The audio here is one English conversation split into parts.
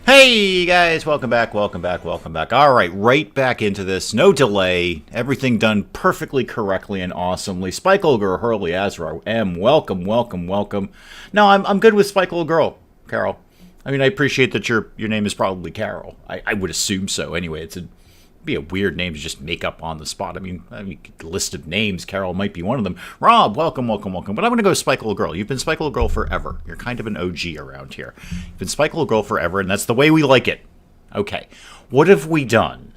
Hey guys, welcome back, welcome back, welcome back. Alright, right back into this, no delay, everything done perfectly correctly and awesomely. Spike Girl, Hurley, Azra, M, welcome, welcome, welcome. No, I'm good with Spike Girl, Carol. I mean, I appreciate that your name is probably Carol. I would assume so anyway. It'd be a weird name to just make up on the spot. I mean, list of names, Carol might be one of them. Rob, welcome, welcome, welcome. But I'm going to go Spike Girl. You've been Spike Girl forever. You're kind of an OG around here. You've been Spike Girl forever, and that's the way we like it. Okay, what have we done?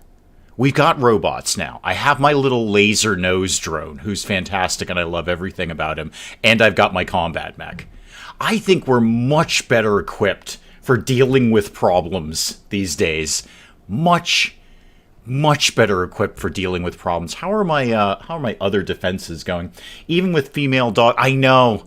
We've got robots now. I have my little laser nose drone, who's fantastic, and I love everything about him. And I've got my combat mech. I think we're much better equipped for dealing with problems these days. Much better equipped for dealing with problems. How are my other defenses going? Even with female dog, I know.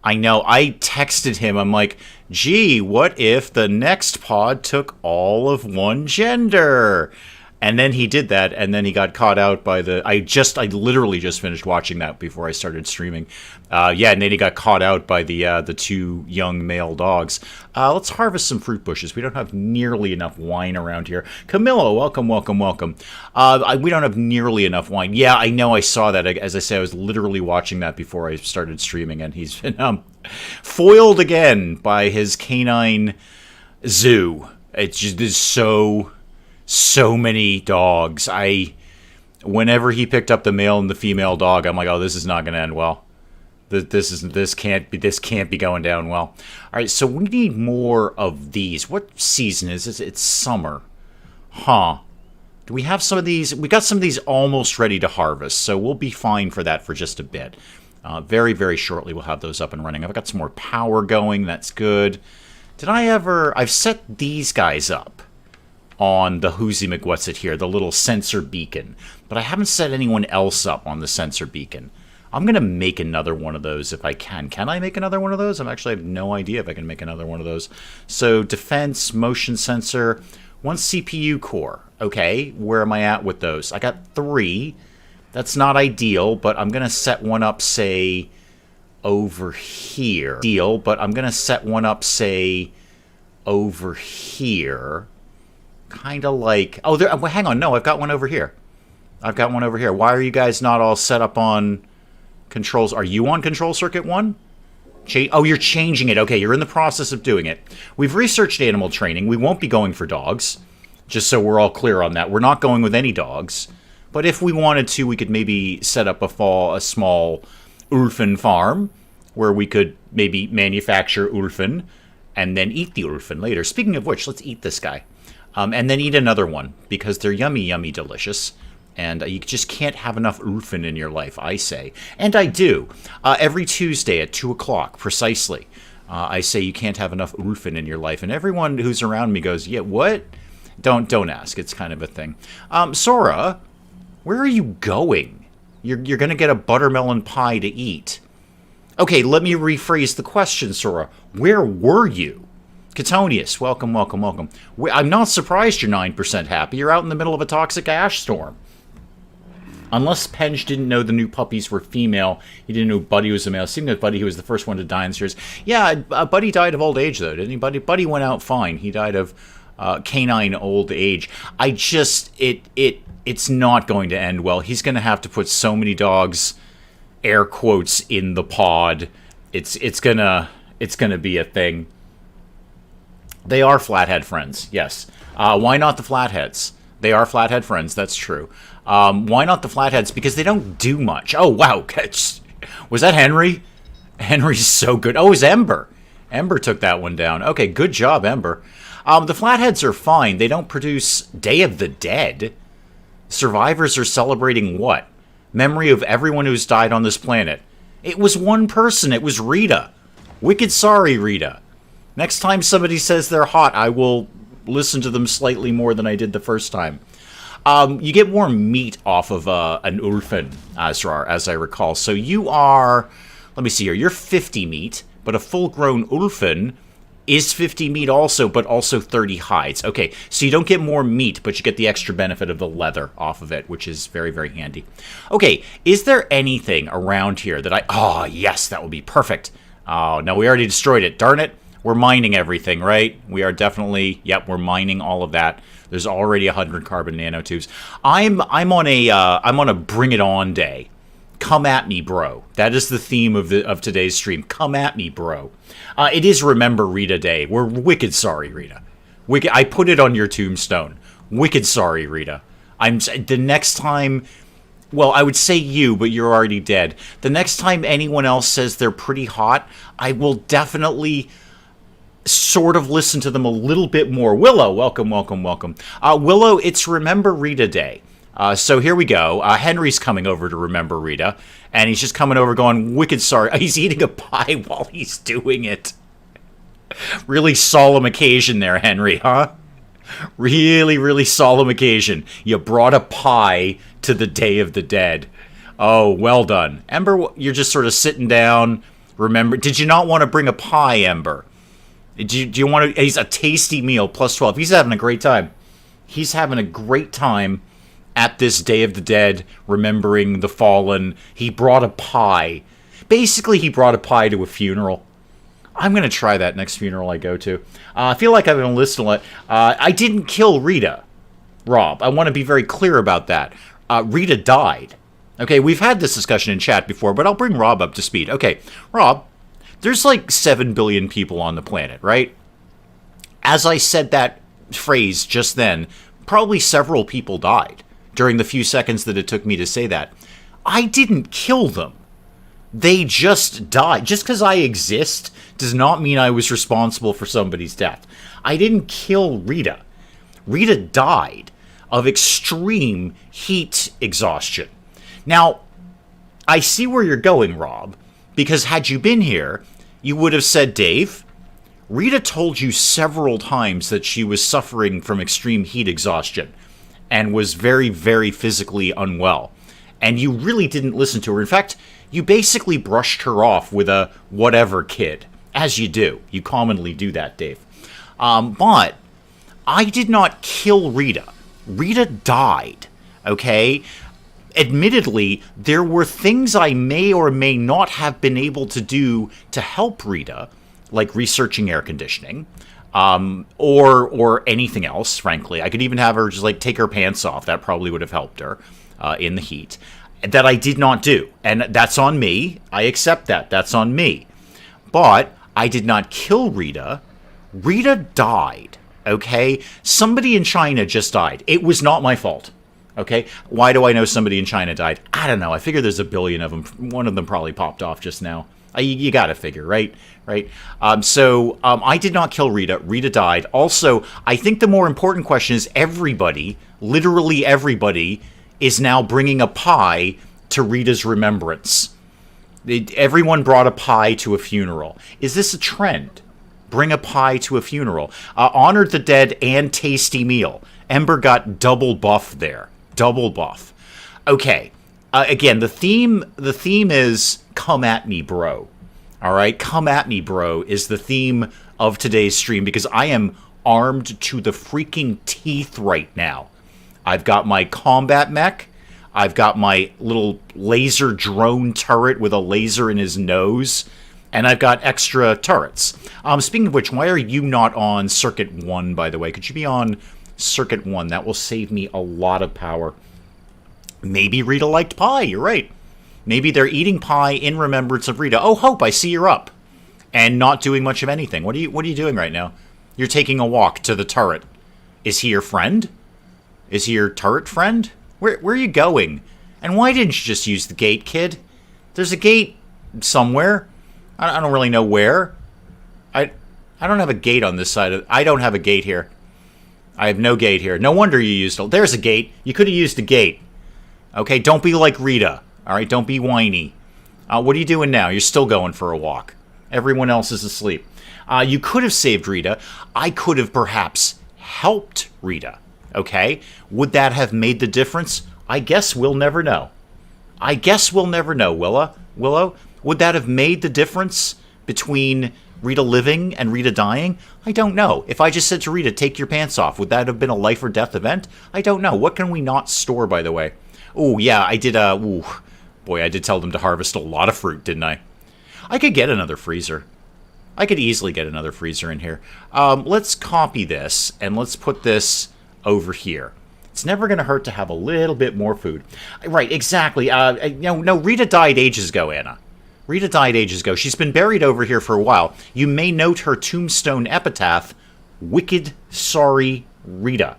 I texted him. I'm like, gee, what if the next pod took all of one gender? And then he did that, and then he got caught out by the... I literally just finished watching that before I started streaming. Yeah, and then he got caught out by the two young male dogs. Let's harvest some fruit bushes. We don't have nearly enough wine around here. Camilla, welcome, welcome, welcome. We don't have nearly enough wine. Yeah, I know, I saw that. As I say, I was literally watching that before I started streaming, and he's been foiled again by his canine zoo. It's just, there's so many dogs. Whenever he picked up the male and the female dog, I'm like, oh, this is not going to end well. This can't be going down well. All right, so we need more of these. What season is this? It's summer, huh? Do we have some of these? We got some of these almost ready to harvest, so we'll be fine for that for just a bit. Very, very shortly, we'll have those up and running. I've got some more power going. That's good. I've set these guys up on the Whoozy McWhatsit here, the little sensor beacon. But I haven't set anyone else up on the sensor beacon. I'm going to make another one of those if I can. Can I make another one of those? I have no idea if I can make another one of those. So defense, motion sensor, one CPU core. Okay, where am I at with those? I got 3. That's not ideal, but I'm going to set one up, say, over here. But I'm going to set one up, say, over here. Kind of like... Oh, hang on. No, I've got one over here. Why are you guys not all set up on controls? Are you on control circuit 1? Oh, you're changing it. Okay, you're in the process of doing it. We've researched animal training. We won't be going for dogs, just so we're all clear on that. We're not going with any dogs. But if we wanted to, we could maybe set up a small Ulfen farm where we could maybe manufacture Ulfen and then eat the Ulfen later. Speaking of which, let's eat this guy. And then eat another one, because they're yummy, yummy delicious. And you just can't have enough Ulfen in your life, I say. And I do. Every Tuesday at 2 o'clock, precisely, I say you can't have enough Ulfen in your life. And everyone who's around me goes, yeah, what? Don't ask. It's kind of a thing. Sora, where are you going? You're going to get a buttermelon pie to eat. Okay, let me rephrase the question, Sora. Where were you? Catonius, welcome, welcome, welcome. I'm not surprised you're 9% happy. You're out in the middle of a toxic ash storm. Unless Penge didn't know the new puppies were female, he didn't know Buddy was a male. Seeing that Buddy, who was the first one to die in the series. Yeah, Buddy died of old age, though, didn't he? Buddy went out fine. He died of canine old age. It's not going to end well. He's going to have to put so many dogs, air quotes, in the pod. It's gonna be a thing. They are flathead friends, yes. Why not the flatheads? They are flathead friends, that's true. Why not the flatheads? Because they don't do much. Oh, wow. Was that Henry? Henry's so good. Oh, it was Ember. Ember took that one down. Okay, good job, Ember. The flatheads are fine. They don't produce Day of the Dead. Survivors are celebrating what? Memory of everyone who's died on this planet. It was one person. It was Rita. Wicked sorry, Rita. Next time somebody says they're hot, I will listen to them slightly more than I did the first time. You get more meat off of an Ulfen, Azrar, as I recall. So you are, let me see here, you're 50 meat, but a full-grown Ulfen is 50 meat also, but also 30 hides. Okay, so you don't get more meat, but you get the extra benefit of the leather off of it, which is very, very handy. Okay, is there anything around here that oh, yes, that would be perfect. Oh, no, we already destroyed it. Darn it. We're mining everything, right? We are definitely, yep, we're mining all of that. There's already 100 carbon nanotubes. I'm on a bring it on day. Come at me, bro. That is the theme of today's stream. Come at me, bro. It is Remember Rita Day. We're wicked sorry, Rita. Wicked. I put it on your tombstone. Wicked sorry, Rita. The next time. Well, I would say you, but you're already dead. The next time anyone else says they're pretty hot, I will definitely sort of listen to them a little bit more. Willow, welcome, welcome, welcome. Willow, it's Remember Rita Day. So here we go. Henry's coming over to Remember Rita, and he's just coming over going, wicked sorry. He's eating a pie while he's doing it. Really solemn occasion there, Henry, huh? Really, really solemn occasion. You brought a pie to the Day of the Dead. Oh, well done. Ember, you're just sort of sitting down. Remember, did you not want to bring a pie, Ember? Do you want to? He's a tasty meal, plus 12. He's having a great time. He's having a great time at this Day of the Dead, remembering the fallen. He brought a pie. Basically, he brought a pie to a funeral. I'm going to try that next funeral I go to. I feel like I've been listening to it. I didn't kill Rita, Rob. I want to be very clear about that. Rita died. Okay, we've had this discussion in chat before, but I'll bring Rob up to speed. Okay, Rob, there's like 7 billion people on the planet, right? As I said that phrase just then, probably several people died during the few seconds that it took me to say that. I didn't kill them. They just died. Just because I exist does not mean I was responsible for somebody's death. I didn't kill Rita. Rita died of extreme heat exhaustion. Now, I see where you're going, Rob, because had you been here, you would have said, Dave, Rita told you several times that she was suffering from extreme heat exhaustion and was very, very physically unwell. And you really didn't listen to her. In fact, you basically brushed her off with a whatever kid, as you do. You commonly do that, Dave. But I did not kill Rita. Rita died, okay? Admittedly, there were things I may or may not have been able to do to help Rita, like researching air conditioning, or anything else, frankly. I could even have her just, like, take her pants off. That probably would have helped her in the heat. That I did not do. And that's on me. I accept that. That's on me. But I did not kill Rita. Rita died, okay? Somebody in China just died. It was not my fault, okay? Why do I know somebody in China died? I don't know. I figure there's a billion of them. One of them probably popped off just now. You got to figure, right? Right. So I did not kill Rita. Rita died. Also, I think the more important question is everybody, literally everybody, is now bringing a pie to Rita's remembrance. Everyone brought a pie to a funeral. Is this a trend? Bring a pie to a funeral. Honored the dead and tasty meal. Ember got double buff there. Double buff. Okay. Again, the theme is come at me, bro. All right? Come at me, bro is the theme of today's stream because I am armed to the freaking teeth right now. I've got my combat mech. I've got my little laser drone turret with a laser in his nose. And I've got extra turrets. Speaking of which, why are you not on Circuit 1, by the way? Could you be on Circuit 1? That will save me a lot of power. Maybe Rita liked pie. You're right. Maybe they're eating pie in remembrance of Rita. Oh, Hope, I see you're up. And not doing much of anything. What are you doing right now? You're taking a walk to the turret. Is he your friend? Is he your turret friend? Where are you going? And why didn't you just use the gate, kid? There's a gate somewhere. I don't really know where. I don't have a gate on this side. I don't have a gate here. I have no gate here. No wonder you used it. There's a gate. You could have used a gate. Okay, don't be like Rita. All right, don't be whiny. What are you doing now? You're still going for a walk. Everyone else is asleep. You could have saved Rita. I could have perhaps helped Rita. Okay? Would that have made the difference? I guess we'll never know. I guess we'll never know, Willow. Would that have made the difference between Rita living and Rita dying? I don't know. If I just said to Rita, take your pants off, would that have been a life or death event? I don't know. What can we not store, by the way? Oh, yeah, I did, I did tell them to harvest a lot of fruit, didn't I? I could get another freezer. I could easily get another freezer in here. Let's copy this, and let's put this over here. It's never going to hurt to have a little bit more food. Right, exactly. No, Rita died ages ago, Anna. Rita died ages ago. She's been buried over here for a while. You may note her tombstone epitaph, Wicked Sorry Rita.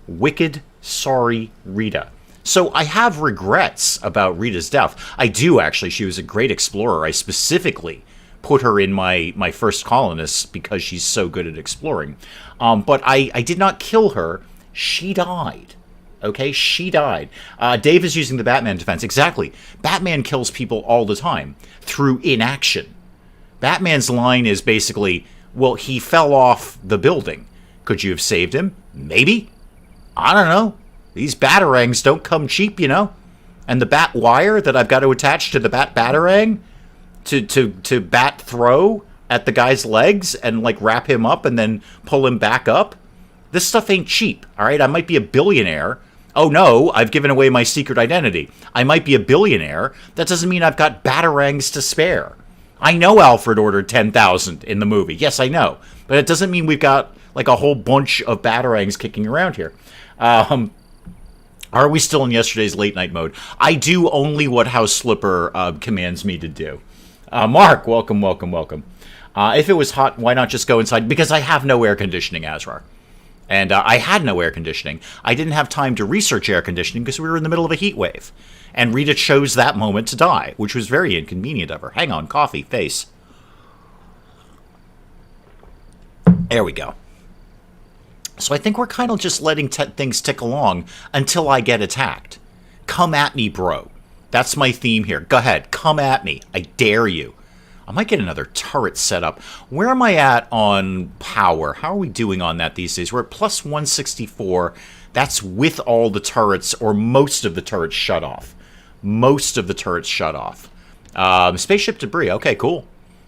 Wicked Sorry Rita. So I have regrets about Rita's death. I do, actually. She was a great explorer. I specifically put her in my first colonists because she's so good at exploring. But I did not kill her. She died. Okay, she died. Dave is using the Batman defense. Exactly. Batman kills people all the time through inaction. Batman's line is basically, well, he fell off the building. Could you have saved him? Maybe. I don't know. These batarangs don't come cheap, you know. And the bat wire that I've got to attach to the batarang to bat throw at the guy's legs and like wrap him up and then pull him back up. This stuff ain't cheap, all right? I might be a billionaire. Oh no, I've given away my secret identity. I might be a billionaire. That doesn't mean I've got batarangs to spare. I know Alfred ordered 10,000 in the movie. Yes, I know. But it doesn't mean we've got like a whole bunch of batarangs kicking around here. Are we still in yesterday's late night mode? I do only what House Slipper commands me to do. Mark, welcome. If it was hot, why not just go inside? Because I have no air conditioning, Azrar. And I had no air conditioning. I didn't have time to research air conditioning because we were in the middle of a heat wave. And Rita chose that moment to die, which was very inconvenient of her. Hang on, coffee, face. There we go. So I think we're kind of just letting things tick along until I get attacked. Come at me, bro. That's my theme here. Go ahead, come at me. I dare you. I might get another turret set up. Where am I at on power? How are we doing on that these days? We're at plus 164. That's with all the turrets, or most of the turrets shut off. Most of the turrets shut off. Spaceship debris. Okay, cool.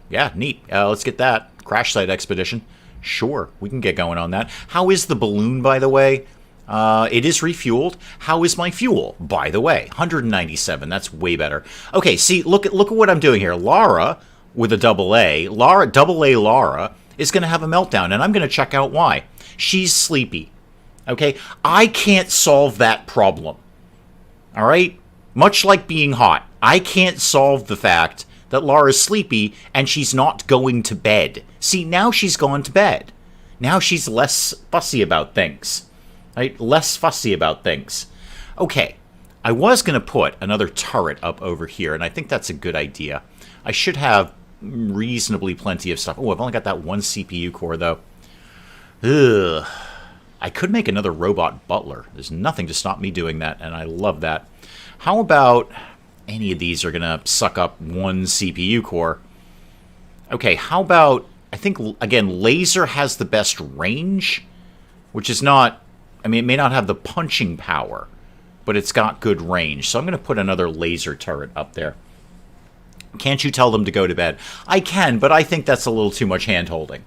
Yeah, neat. Let's get that. Crash site expedition. Sure, we can get going on that. How is the balloon, by the way? It is refueled. How is my fuel, by the way? 197. That's way better. Okay, see, look at what I'm doing here. Lara, with a double A, Lara is going to have a meltdown, and I'm going to check out why. She's sleepy. Okay? I can't solve that problem. All right? Much like being hot, I can't solve the fact that Lara's sleepy and she's not going to bed. See, now she's gone to bed. Now she's less fussy about things. Right? Less fussy about things. Okay, I was going to put another turret up over here, and I think that's a good idea. I should have reasonably plenty of stuff. Oh, I've only got that one CPU core, though. Ugh. I could make another robot butler. There's nothing to stop me doing that, and I love that. How about any of these are going to suck up one CPU core? Okay, how about, I think, again, laser has the best range, which is not, I mean, it may not have the punching power, but it's got good range. So I'm going to put another laser turret up there. Can't you tell them to go to bed? I can, but I think that's a little too much hand-holding.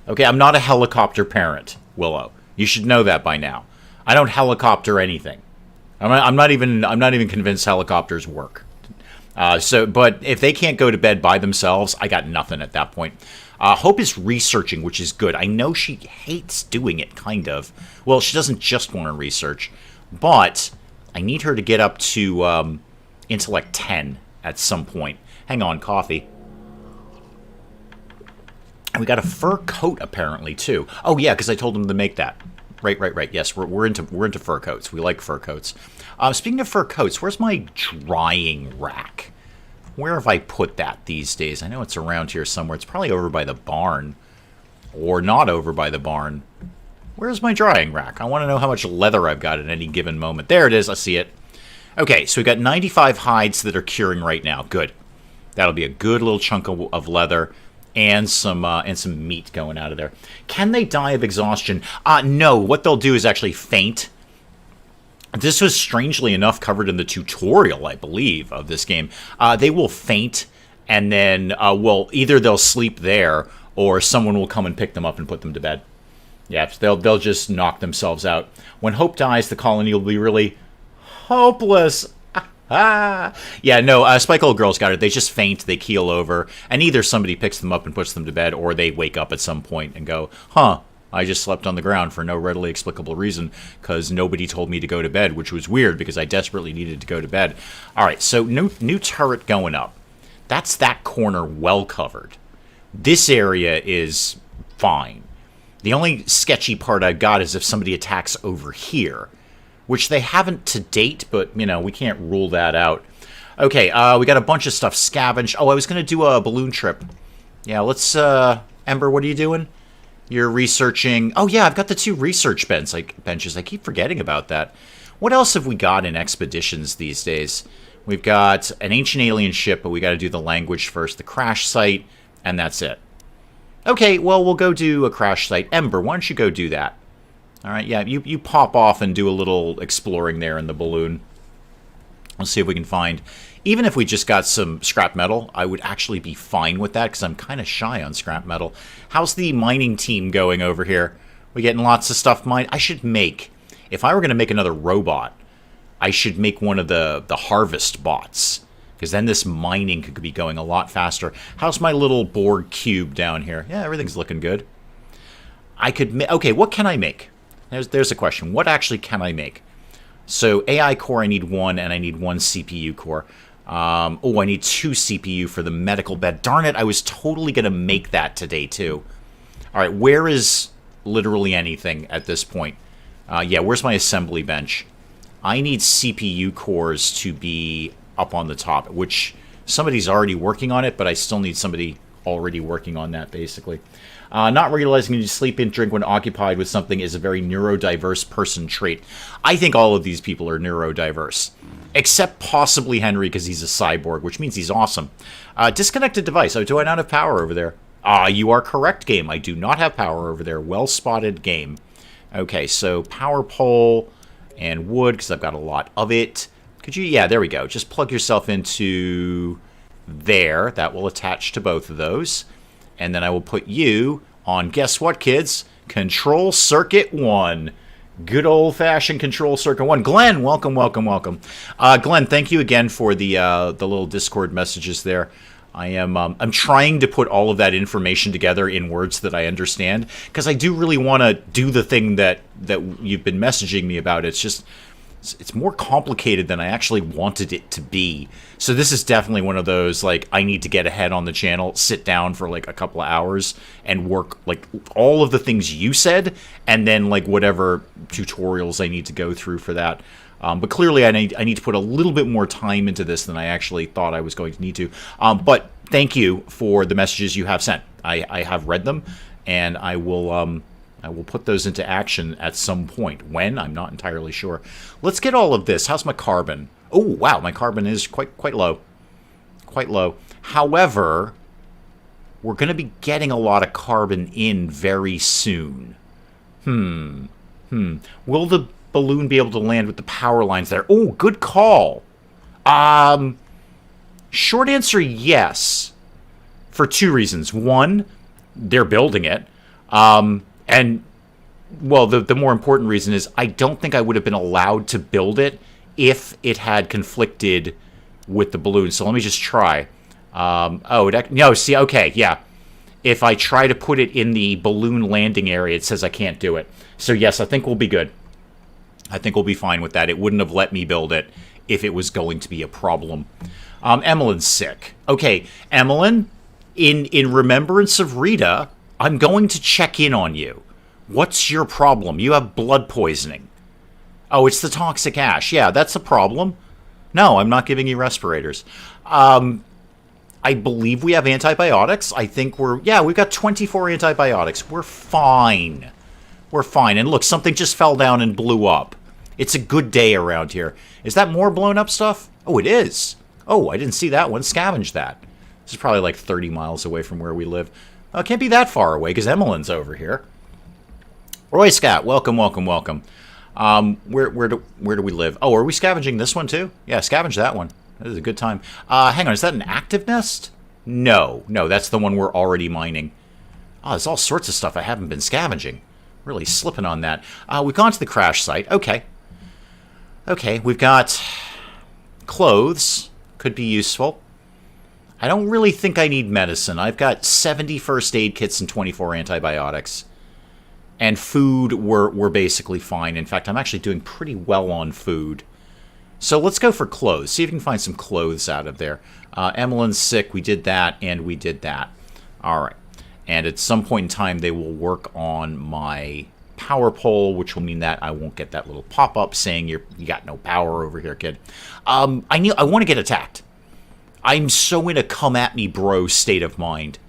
Okay, I'm not a helicopter parent, Willow. You should know that by now. I don't helicopter anything. I'm not even convinced helicopters work. But if they can't go to bed by themselves, I got nothing at that point. Hope is researching, which is good. I know she hates doing it, kind of. Well, she doesn't just want to research, but I need her to get up to intellect 10 at some point. Hang on, coffee. And we got a fur coat, apparently, too. Oh, yeah, because I told them to make that. Right. Yes, we're into fur coats. We like fur coats. Speaking of fur coats, where's my drying rack? Where have I put that these days? I know it's around here somewhere. It's probably over by the barn. Or not over by the barn. Where's my drying rack? I want to know how much leather I've got at any given moment. There it is. I see it. Okay, so we've got 95 hides that are curing right now. Good. That'll be a good little chunk of leather. And some meat going out of there. Can they die of exhaustion? No. What they'll do is actually faint. This was strangely enough covered in the tutorial, I believe, of this game. They will faint, and then either they'll sleep there, or someone will come and pick them up and put them to bed. Yeah, they'll just knock themselves out. When Hope dies, the colony will be really hopeless. Yeah, no, Spike Old Girl's got it. They just faint, they keel over, and either somebody picks them up and puts them to bed, or they wake up at some point and go, huh, I just slept on the ground for no readily explicable reason, because nobody told me to go to bed, which was weird, because I desperately needed to go to bed. Alright, so new turret going up. That's that corner well covered. This area is fine. The only sketchy part I've got is if somebody attacks over here, which they haven't to date, but, you know, we can't rule that out. Okay, we got a bunch of stuff scavenged. Oh, I was going to do a balloon trip. Yeah, let's, Ember, what are you doing? You're researching... Oh, yeah, I've got the 2 research benches. I keep forgetting about that. What else have we got in expeditions these days? We've got an ancient alien ship, but we got to do the language first, the crash site, and that's it. Okay, well, we'll go do a crash site. Ember, why don't you go do that? All right, yeah, you pop off and do a little exploring there in the balloon. Let's see if we can find... Even if we just got some scrap metal, I would actually be fine with that, because I'm kind of shy on scrap metal. How's the mining team going over here? We getting lots of stuff mined? I should make... If I were going to make another robot, I should make one of the harvest bots, because then this mining could be going a lot faster. How's my little Borg cube down here? Yeah, everything's looking good. I could... Okay, what can I make? There's a question. What actually can I make? So AI core, I need 1, and I need 1 CPU core. Oh, I need 2 CPU for the medical bed. Darn it, I was totally going to make that today, too. All right, where is literally anything at this point? Yeah, where's my assembly bench? I need CPU cores to be up on the top, which somebody's already working on it, but I still need somebody already working on that, basically. Not realizing you sleep and drink when occupied with something is a very neurodiverse person trait. I think all of these people are neurodiverse. Except possibly Henry, because he's a cyborg, which means he's awesome. Disconnected device. Oh, do I not have power over there? You are correct, game. I do not have power over there. Well spotted, game. Okay, so power pole and wood, because I've got a lot of it. Could you... Yeah, there we go. Just plug yourself into there. That will attach to both of those. And then I will put you on, guess what, kids? Control Circuit 1. Good old-fashioned Control Circuit 1. Glenn, welcome, welcome, welcome. Glenn, thank you again for the little Discord messages there. I'm trying to put all of that information together in words that I understand, because I do really want to do the thing that you've been messaging me about. It's just... It's more complicated than I actually wanted it to be. So this is definitely one of those, like, I need to get ahead on the channel, sit down for, like, a couple of hours, and work, like, all of the things you said, and then, like, whatever tutorials I need to go through for that. But clearly I need to put a little bit more time into this than I actually thought I was going to need to. But thank you for the messages you have sent. I have read them, and I will put those into action at some point. When? I'm not entirely sure. Let's get all of this. How's my carbon? Oh, wow, my carbon is quite low. Quite low. However, we're going to be getting a lot of carbon in very soon. Will the balloon be able to land with the power lines there? Oh, good call. Short answer, yes. For 2 reasons. One, they're building it. And, well, the more important reason is I don't think I would have been allowed to build it if it had conflicted with the balloon. So let me just try. No, see, okay, yeah. If I try to put it in the balloon landing area, it says I can't do it. So, yes, I think we'll be good. I think we'll be fine with that. It wouldn't have let me build it if it was going to be a problem. Emmeline's sick. Okay, Emmeline, in remembrance of Rita... I'm going to check in on you. What's your problem? You have blood poisoning. Oh, it's the toxic ash. Yeah, that's a problem. No, I'm not giving you respirators. I believe we have antibiotics. I think we've got 24 antibiotics. We're fine. We're fine. And look, something just fell down and blew up. It's a good day around here. Is that more blown up stuff? Oh, it is. Oh, I didn't see that one. Scavenge that. This is probably like 30 miles away from where we live. Oh, it can't be that far away, because Emmeline's over here. Roy Scott, welcome, welcome, welcome. Where do we live? Oh, are we scavenging this one, too? Yeah, scavenge that one. That is a good time. Hang on, is that an active nest? No, that's the one we're already mining. Oh, there's all sorts of stuff I haven't been scavenging. Really slipping on that. We've gone to the crash site. Okay. Okay, we've got Clothes could be useful. I don't really think I need medicine. I've got 70 first aid kits and 24 antibiotics. And food, we're basically fine. In fact, I'm actually doing pretty well on food. So let's go for clothes. See if we can find some clothes out of there. Emmeline's sick. We did that, and we did that. All right. And at some point in time, they will work on my power pole, which will mean that I won't get that little pop-up saying you got no power over here, kid. I want to get attacked. I'm so in a come at me, bro state of mind.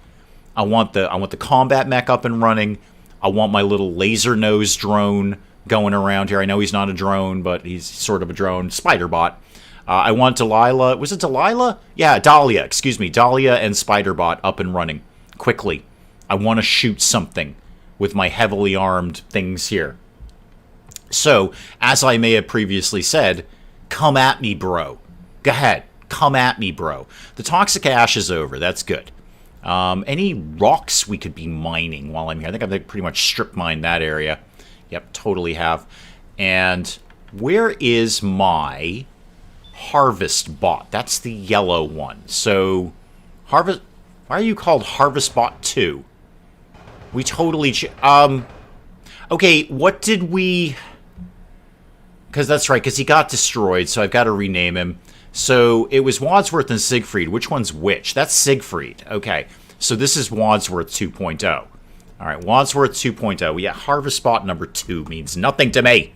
I want the combat mech up and running. I want my little laser nose drone going around here. I know he's not a drone, but he's sort of a drone. Spider-Bot. I want Delilah. Was it Delilah? Yeah, Dahlia. Excuse me. Dahlia and Spider-Bot up and running quickly. I want to shoot something with my heavily armed things here. So, as I may have previously said, come at me, bro. Go ahead. Come at me, bro. The toxic ash is over. That's good. Any rocks we could be mining while I'm here? I think I've pretty much strip mined that area. Yep, totally have. And where is my harvest bot? That's the yellow one. So, harvest... Why are you called Harvest Bot 2? We totally... okay, what did we... Because that's right, because he got destroyed, so I've got to rename him. So it was Wadsworth and Siegfried. Which one's which? That's Siegfried. Okay, so this is Wadsworth 2.0. All right, Wadsworth 2.0. Yeah, Harvest Spot number 2 means nothing to me.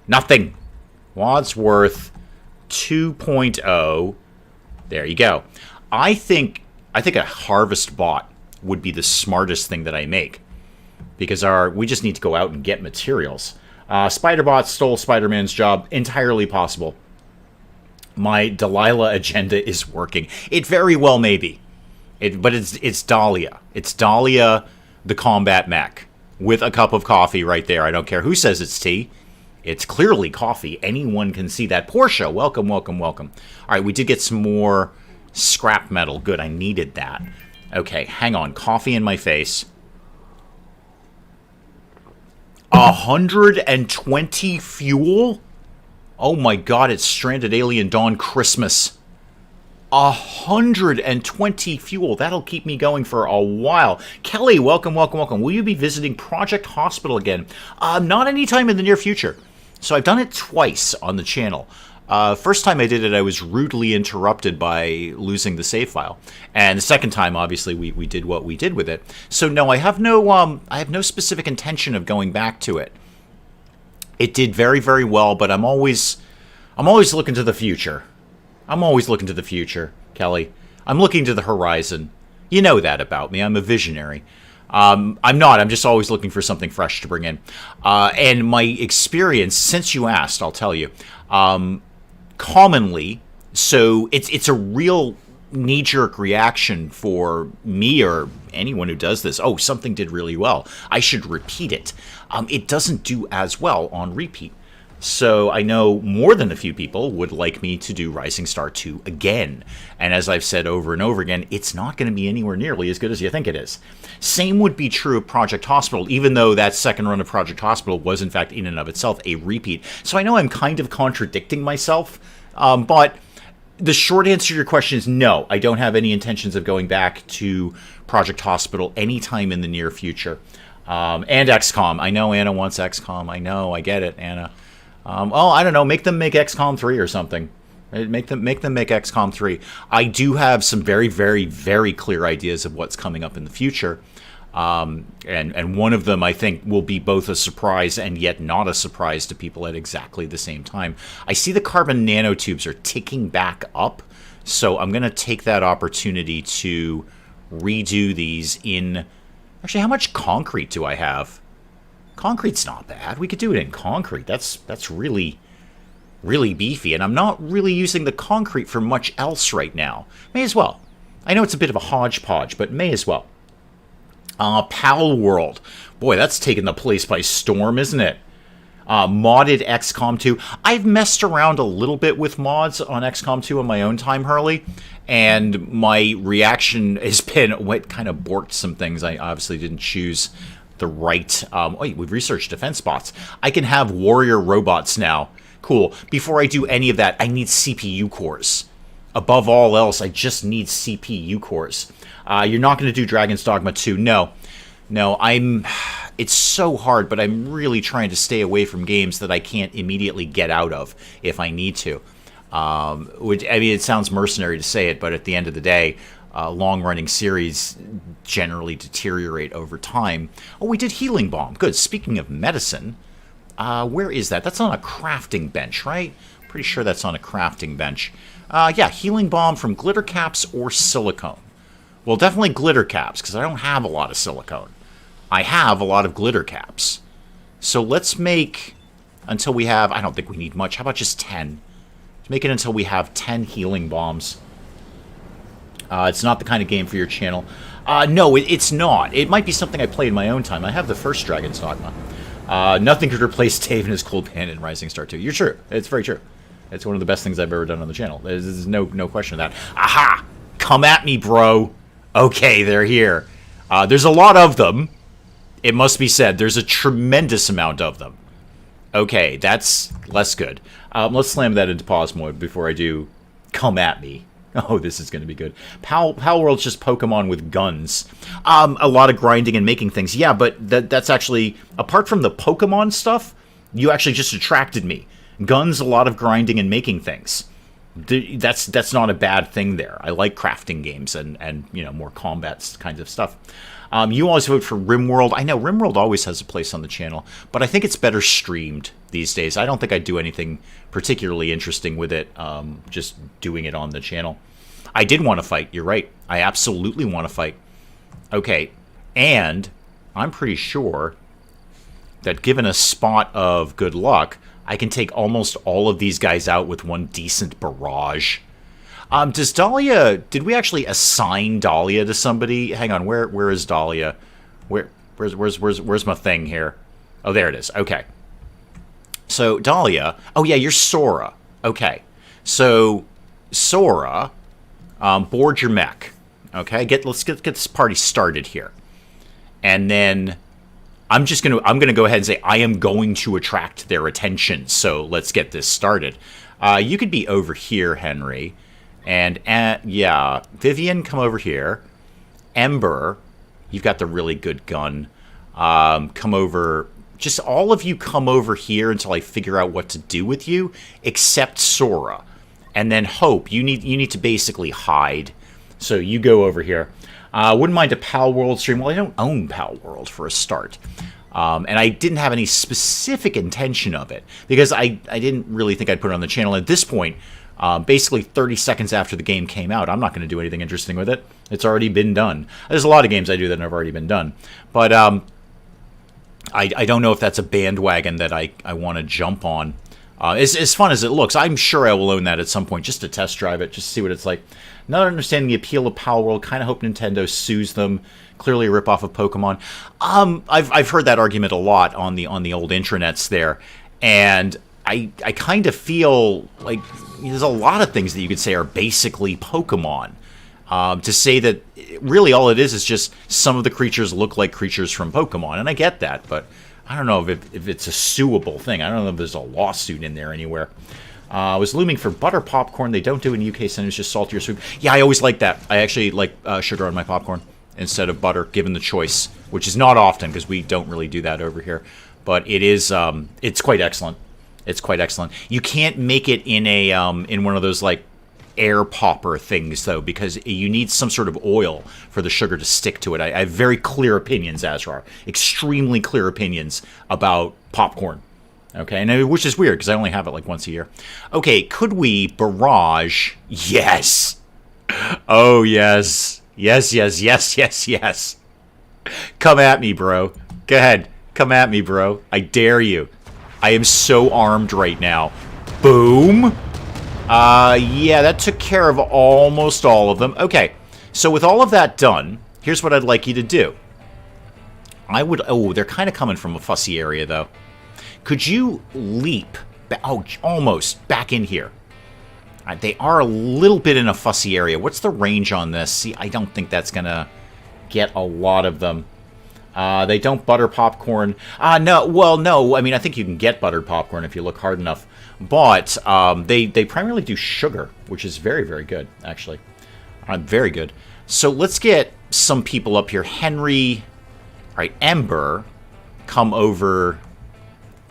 Nothing. Wadsworth 2.0. There you go. I think a Harvest Bot would be the smartest thing that I make. Because we just need to go out and get materials. Spider-Bot stole Spider-Man's job. Entirely possible. My Delilah agenda is working. It very well may be. But it's Dahlia. It's Dahlia, the combat mech, with a cup of coffee right there. I don't care who says it's tea. It's clearly coffee. Anyone can see that. Portia, welcome, welcome, welcome. All right, we did get some more scrap metal. Good, I needed that. Okay, hang on. Coffee in my face. 120 fuel? Oh my god, it's Stranded Alien Dawn Christmas. 120 fuel. That'll keep me going for a while. Kelly, welcome, welcome, welcome. Will you be visiting Project Hospital again? Not anytime in the near future. So I've done it twice on the channel. First time I did it, I was rudely interrupted by losing the save file. And the second time, obviously, we did what we did with it. So no, I have no specific intention of going back to it. It did very, very well, but I'm always looking to the future. I'm always looking to the future, Kelly. I'm looking to the horizon. You know that about me. I'm a visionary. I'm not. I'm just always looking for something fresh to bring in. And my experience, since you asked, I'll tell you. Commonly, so it's a real knee-jerk reaction for me or anyone who does this. Oh, something did really well. I should repeat it. It doesn't do as well on repeat. So I know more than a few people would like me to do Rising Star 2 again. And as I've said over and over again, it's not going to be anywhere nearly as good as you think it is. Same would be true of Project Hospital, even though that second run of Project Hospital was, in fact, in and of itself, a repeat. So I know I'm kind of contradicting myself, but the short answer to your question is no. I don't have any intentions of going back to Project Hospital anytime in the near future. And XCOM. I know Anna wants XCOM. I know. I get it, Anna. Oh, I don't know. Make them make XCOM 3 or something. Make them make XCOM 3. I do have some very, very, very clear ideas of what's coming up in the future. And one of them, I think, will be both a surprise and yet not a surprise to people at exactly the same time. I see the carbon nanotubes are ticking back up, so I'm going to take that opportunity to redo these in... Actually, how much concrete do I have? Concrete's not bad. We could do it in concrete. That's really, really beefy. And I'm not really using the concrete for much else right now. May as well. I know it's a bit of a hodgepodge, but may as well. Pal World. Boy, that's taken the place by storm, isn't it? Modded XCOM 2. I've messed around a little bit with mods on XCOM 2 in my own time, Hurley. And my reaction has been, what kind of borked some things. I obviously didn't choose the right... we've researched defense bots. I can have warrior robots now Cool. Before I do any of that, I need CPU cores. Above all else, I just need CPU cores. You're not going to do Dragon's Dogma 2. No. No, it's so hard, but I'm really trying to stay away from games that I can't immediately get out of if I need to. Which, I mean, it sounds mercenary to say it, but at the end of the day, long-running series generally deteriorate over time. Oh, we did Healing Balm. Good. Speaking of medicine, where is that? That's on a crafting bench, right? Pretty sure that's on a crafting bench. Yeah, Healing Balm from glitter caps or silicone. Well, definitely glitter caps, because I don't have a lot of silicone. I have a lot of glitter caps. So let's make, until we have, I don't think we need much. How about just 10? Let's make it until we have 10 healing bombs. It's not the kind of game for your channel. No, it's not. It might be something I play in my own time. I have the first Dragon's Dogma. Nothing could replace Dave and his cool band in Rising Star 2. You're true. It's very true. It's one of the best things I've ever done on the channel. There's no question of that. Aha! Come at me, bro. Okay, they're here. There's a lot of them. It must be said, there's a tremendous amount of them. Okay, that's less good. Let's slam that into pause mode before I do come at me. Oh, this is going to be good. Pal World's just Pokemon with guns. A lot of grinding and making things. Yeah, but that's actually, apart from the Pokemon stuff, you actually just attracted me. Guns, a lot of grinding and making things. That's not a bad thing there. I like crafting games and you know, more combat kinds of stuff. You always vote for RimWorld. I know RimWorld always has a place on the channel, but I think it's better streamed these days. I don't think I'd do anything particularly interesting with it, just doing it on the channel. I did want to fight. You're right. I absolutely want to fight. Okay, and I'm pretty sure that given a spot of good luck, I can take almost all of these guys out with one decent barrage. Does Dahlia... Did we actually assign Dahlia to somebody? Hang on, where is Dahlia? Where's my thing here? Oh, there it is. Okay. So, Dahlia... Oh, yeah, you're Sora. Okay. So, Sora, board your mech. Okay, let's get this party started here. And then... I'm gonna go ahead and say I am going to attract their attention. So let's get this started. You could be over here, Henry, and yeah, Vivian, come over here. Ember, you've got the really good gun. Come over. Just all of you come over here until I figure out what to do with you, except Sora, and then Hope. You need to basically hide. So you go over here. Wouldn't mind a Pal World stream. Well, I don't own Pal World for a start. And I didn't have any specific intention of it, because I didn't really think I'd put it on the channel. At this point, basically 30 seconds after the game came out, I'm not going to do anything interesting with it. It's already been done. There's a lot of games I do that have already been done. But I don't know if that's a bandwagon that I want to jump on. As fun as it looks, I'm sure I will own that at some point, just to test drive it, just to see what it's like. Not understanding the appeal of Pal World, kind of hope Nintendo sues them. Clearly a ripoff of Pokemon. I've heard that argument a lot on the old intranets there, and I kind of feel like there's a lot of things that you could say are basically Pokemon. To say that really all it is just some of the creatures look like creatures from Pokemon, and I get that, but I don't know if it's a suable thing. I don't know if there's a lawsuit in there anywhere. I was looming for butter popcorn. They don't do it in UK centers, just salty or sweet. Yeah, I always like that. I actually like sugar on my popcorn instead of butter, given the choice, which is not often because we don't really do that over here. But it is, it's quite excellent. It's quite excellent. You can't make it in a in one of those like air popper things though, because you need some sort of oil for the sugar to stick to it. I have very clear opinions, Azrar. Extremely clear opinions about popcorn. Okay, and which is weird because I only have it like once a year. Okay, could we barrage? Yes. Oh yes. Yes. Come at me, bro. Go ahead. Come at me, bro. I dare you. I am so armed right now. Boom. Yeah, that took care of almost all of them. Okay, so with all of that done, here's what I'd like you to do. Oh, they're kind of coming from a fussy area, though. Could you leap, almost, back in here? They are a little bit in a fussy area. What's the range on this? See, I don't think that's going to get a lot of them. They don't butter popcorn. No, well, no. I mean, I think you can get buttered popcorn if you look hard enough. But they primarily do sugar, which is very, very good, actually. Very good. So let's get some people up here. Henry, all right, Ember, come over.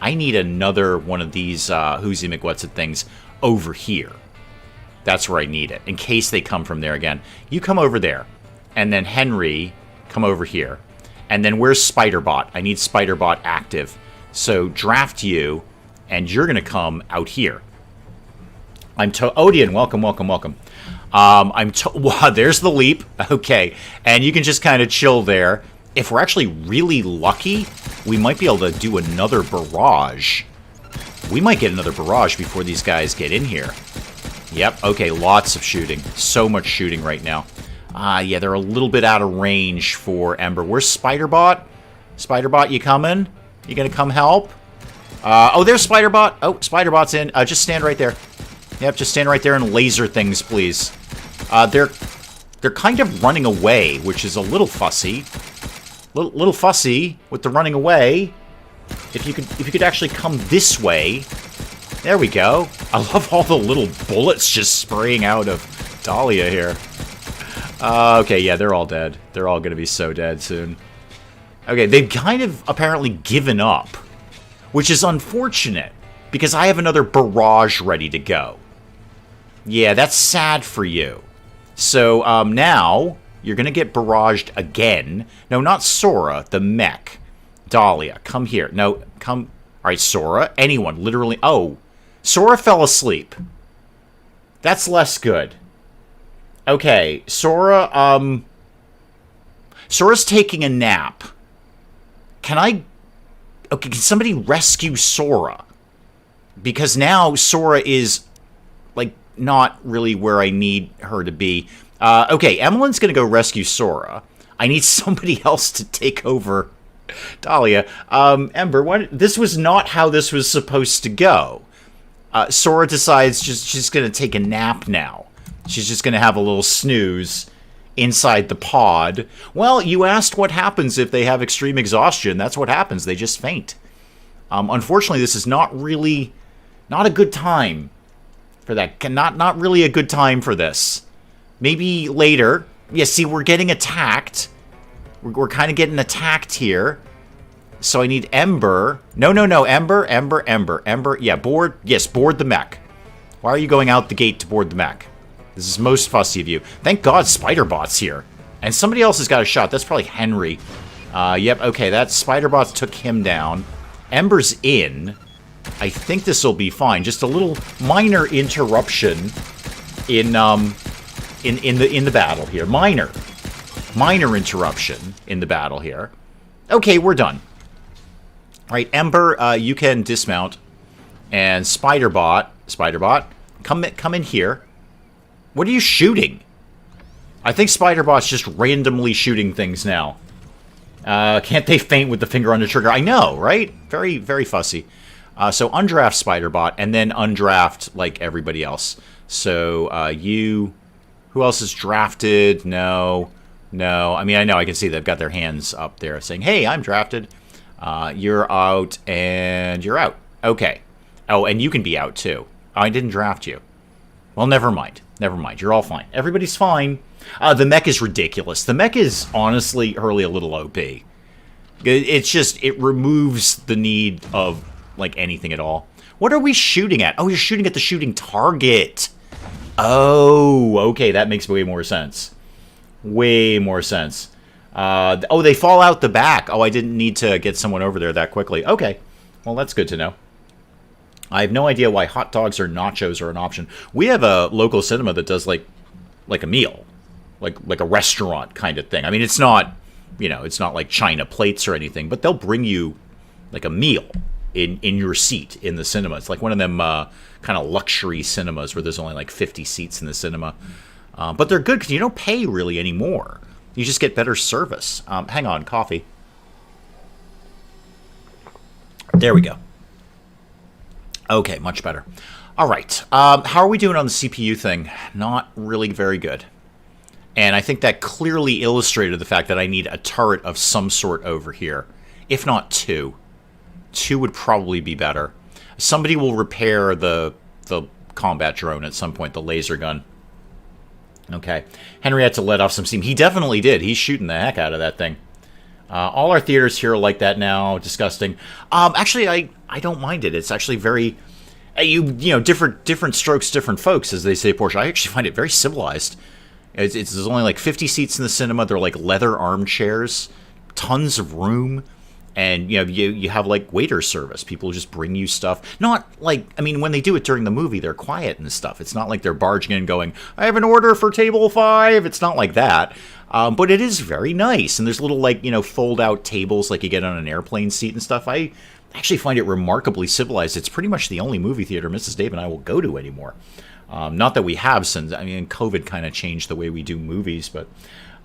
I need another one of these Whoozy McWhatsit things over here. That's where I need it, in case they come from there again. You come over there. And then Henry, come over here. And then where's Spiderbot? I need Spiderbot active. So draft you, and you're going to come out here. Odian, welcome, welcome, welcome. Wow, there's the leap. Okay, and you can just kind of chill there. If we're actually really lucky, we might be able to do another barrage. We might get another barrage before these guys get in here. Yep, okay, lots of shooting. So much shooting right now. Yeah, they're a little bit out of range for Ember. Where's Spiderbot? Spiderbot, you coming? You gonna come help? Oh, there's Spiderbot. Oh, Spiderbot's in. Just stand right there. Yep, just stand right there and laser things, please. They're kind of running away, which is a little fussy. Little fussy with the running away. If you could actually come this way. There we go. I love all the little bullets just spraying out of Dahlia here. Okay, yeah, they're all dead. They're all gonna be so dead soon. Okay, they've kind of apparently given up, which is unfortunate, because I have another barrage ready to go. Yeah, that's sad for you. So, now, you're gonna get barraged again. No, not Sora, the mech. Dahlia, come here. No, come... Alright, Sora, anyone, literally... Oh, Sora fell asleep. That's less good. Okay, Sora, Sora's taking a nap. Okay, can somebody rescue Sora? Because now Sora is, like, not really where I need her to be. Okay, Emmeline's gonna go rescue Sora. I need somebody else to take over Dahlia. Ember, this was not how this was supposed to go. Sora decides she's gonna take a nap now. She's just going to have a little snooze inside the pod. Well, you asked what happens if they have extreme exhaustion. That's what happens. They just faint. Unfortunately, this is not a good time for that. Not really a good time for this. Maybe later. Yeah, see, we're getting attacked. We're kind of getting attacked here. So I need Ember. No. Ember. Yeah, board. Yes, board the mech. Why are you going out the gate to board the mech? This is most fussy of you. Thank God Spiderbot's here. And somebody else has got a shot. That's probably Henry. Yep, okay, that Spiderbot took him down. Ember's in. I think this will be fine. Just a little minor interruption in the battle here. Minor interruption in the battle here. Okay, we're done. All right, Ember, you can dismount. And Spiderbot, come in here. What are you shooting? I think Spiderbot's just randomly shooting things now. Can't they faint with the finger on the trigger? I know, right? Very, very fussy. So undraft Spiderbot, and then undraft, like, everybody else. So, you... Who else is drafted? No. I mean, I know, I can see they've got their hands up there saying, hey, I'm drafted. You're out, and you're out. Okay. Oh, and you can be out, too. Oh, I didn't draft you. Well, never mind. You're all fine. Everybody's fine. The mech is ridiculous. The mech is, honestly, Hurley, a little OP. It's just, it removes the need of, like, anything at all. What are we shooting at? Oh, you're shooting at the shooting target. Oh, okay, that makes way more sense. Way more sense. Oh, they fall out the back. Oh, I didn't need to get someone over there that quickly. Okay, well, that's good to know. I have no idea why hot dogs or nachos are an option. We have a local cinema that does, like a meal. Like a restaurant kind of thing. I mean, it's not, it's not like China plates or anything, but they'll bring you, like, a meal in your seat in the cinema. It's like one of them kind of luxury cinemas where there's only, like, 50 seats in the cinema. But they're good because you don't pay really anymore. You just get better service. Hang on, coffee. There we go. Okay, much better. All right. How are we doing on the CPU thing? Not really very good. And I think that clearly illustrated the fact that I need a turret of some sort over here. If not two. Two would probably be better. Somebody will repair the combat drone at some point, the laser gun. Okay. Henry had to let off some steam. He definitely did. He's shooting the heck out of that thing. All our theaters here are like that now. Disgusting. Actually, I don't mind it. It's actually very... You know, different strokes, different folks, as they say, Porsche. I actually find it very civilized. There's only like 50 seats in the cinema. They're like leather armchairs, tons of room, and you have like waiter service. People just bring you stuff. Not like, I mean, when they do it during the movie, they're quiet and stuff. It's not like they're barging in going, "I have an order for table 5." It's not like that. But it is very nice, and there's little like fold out tables like you get on an airplane seat and stuff. I actually find it remarkably civilized. It's pretty much the only movie theater Mrs. Dave and I will go to anymore. Not that we have since, I mean, COVID kind of changed the way we do movies, but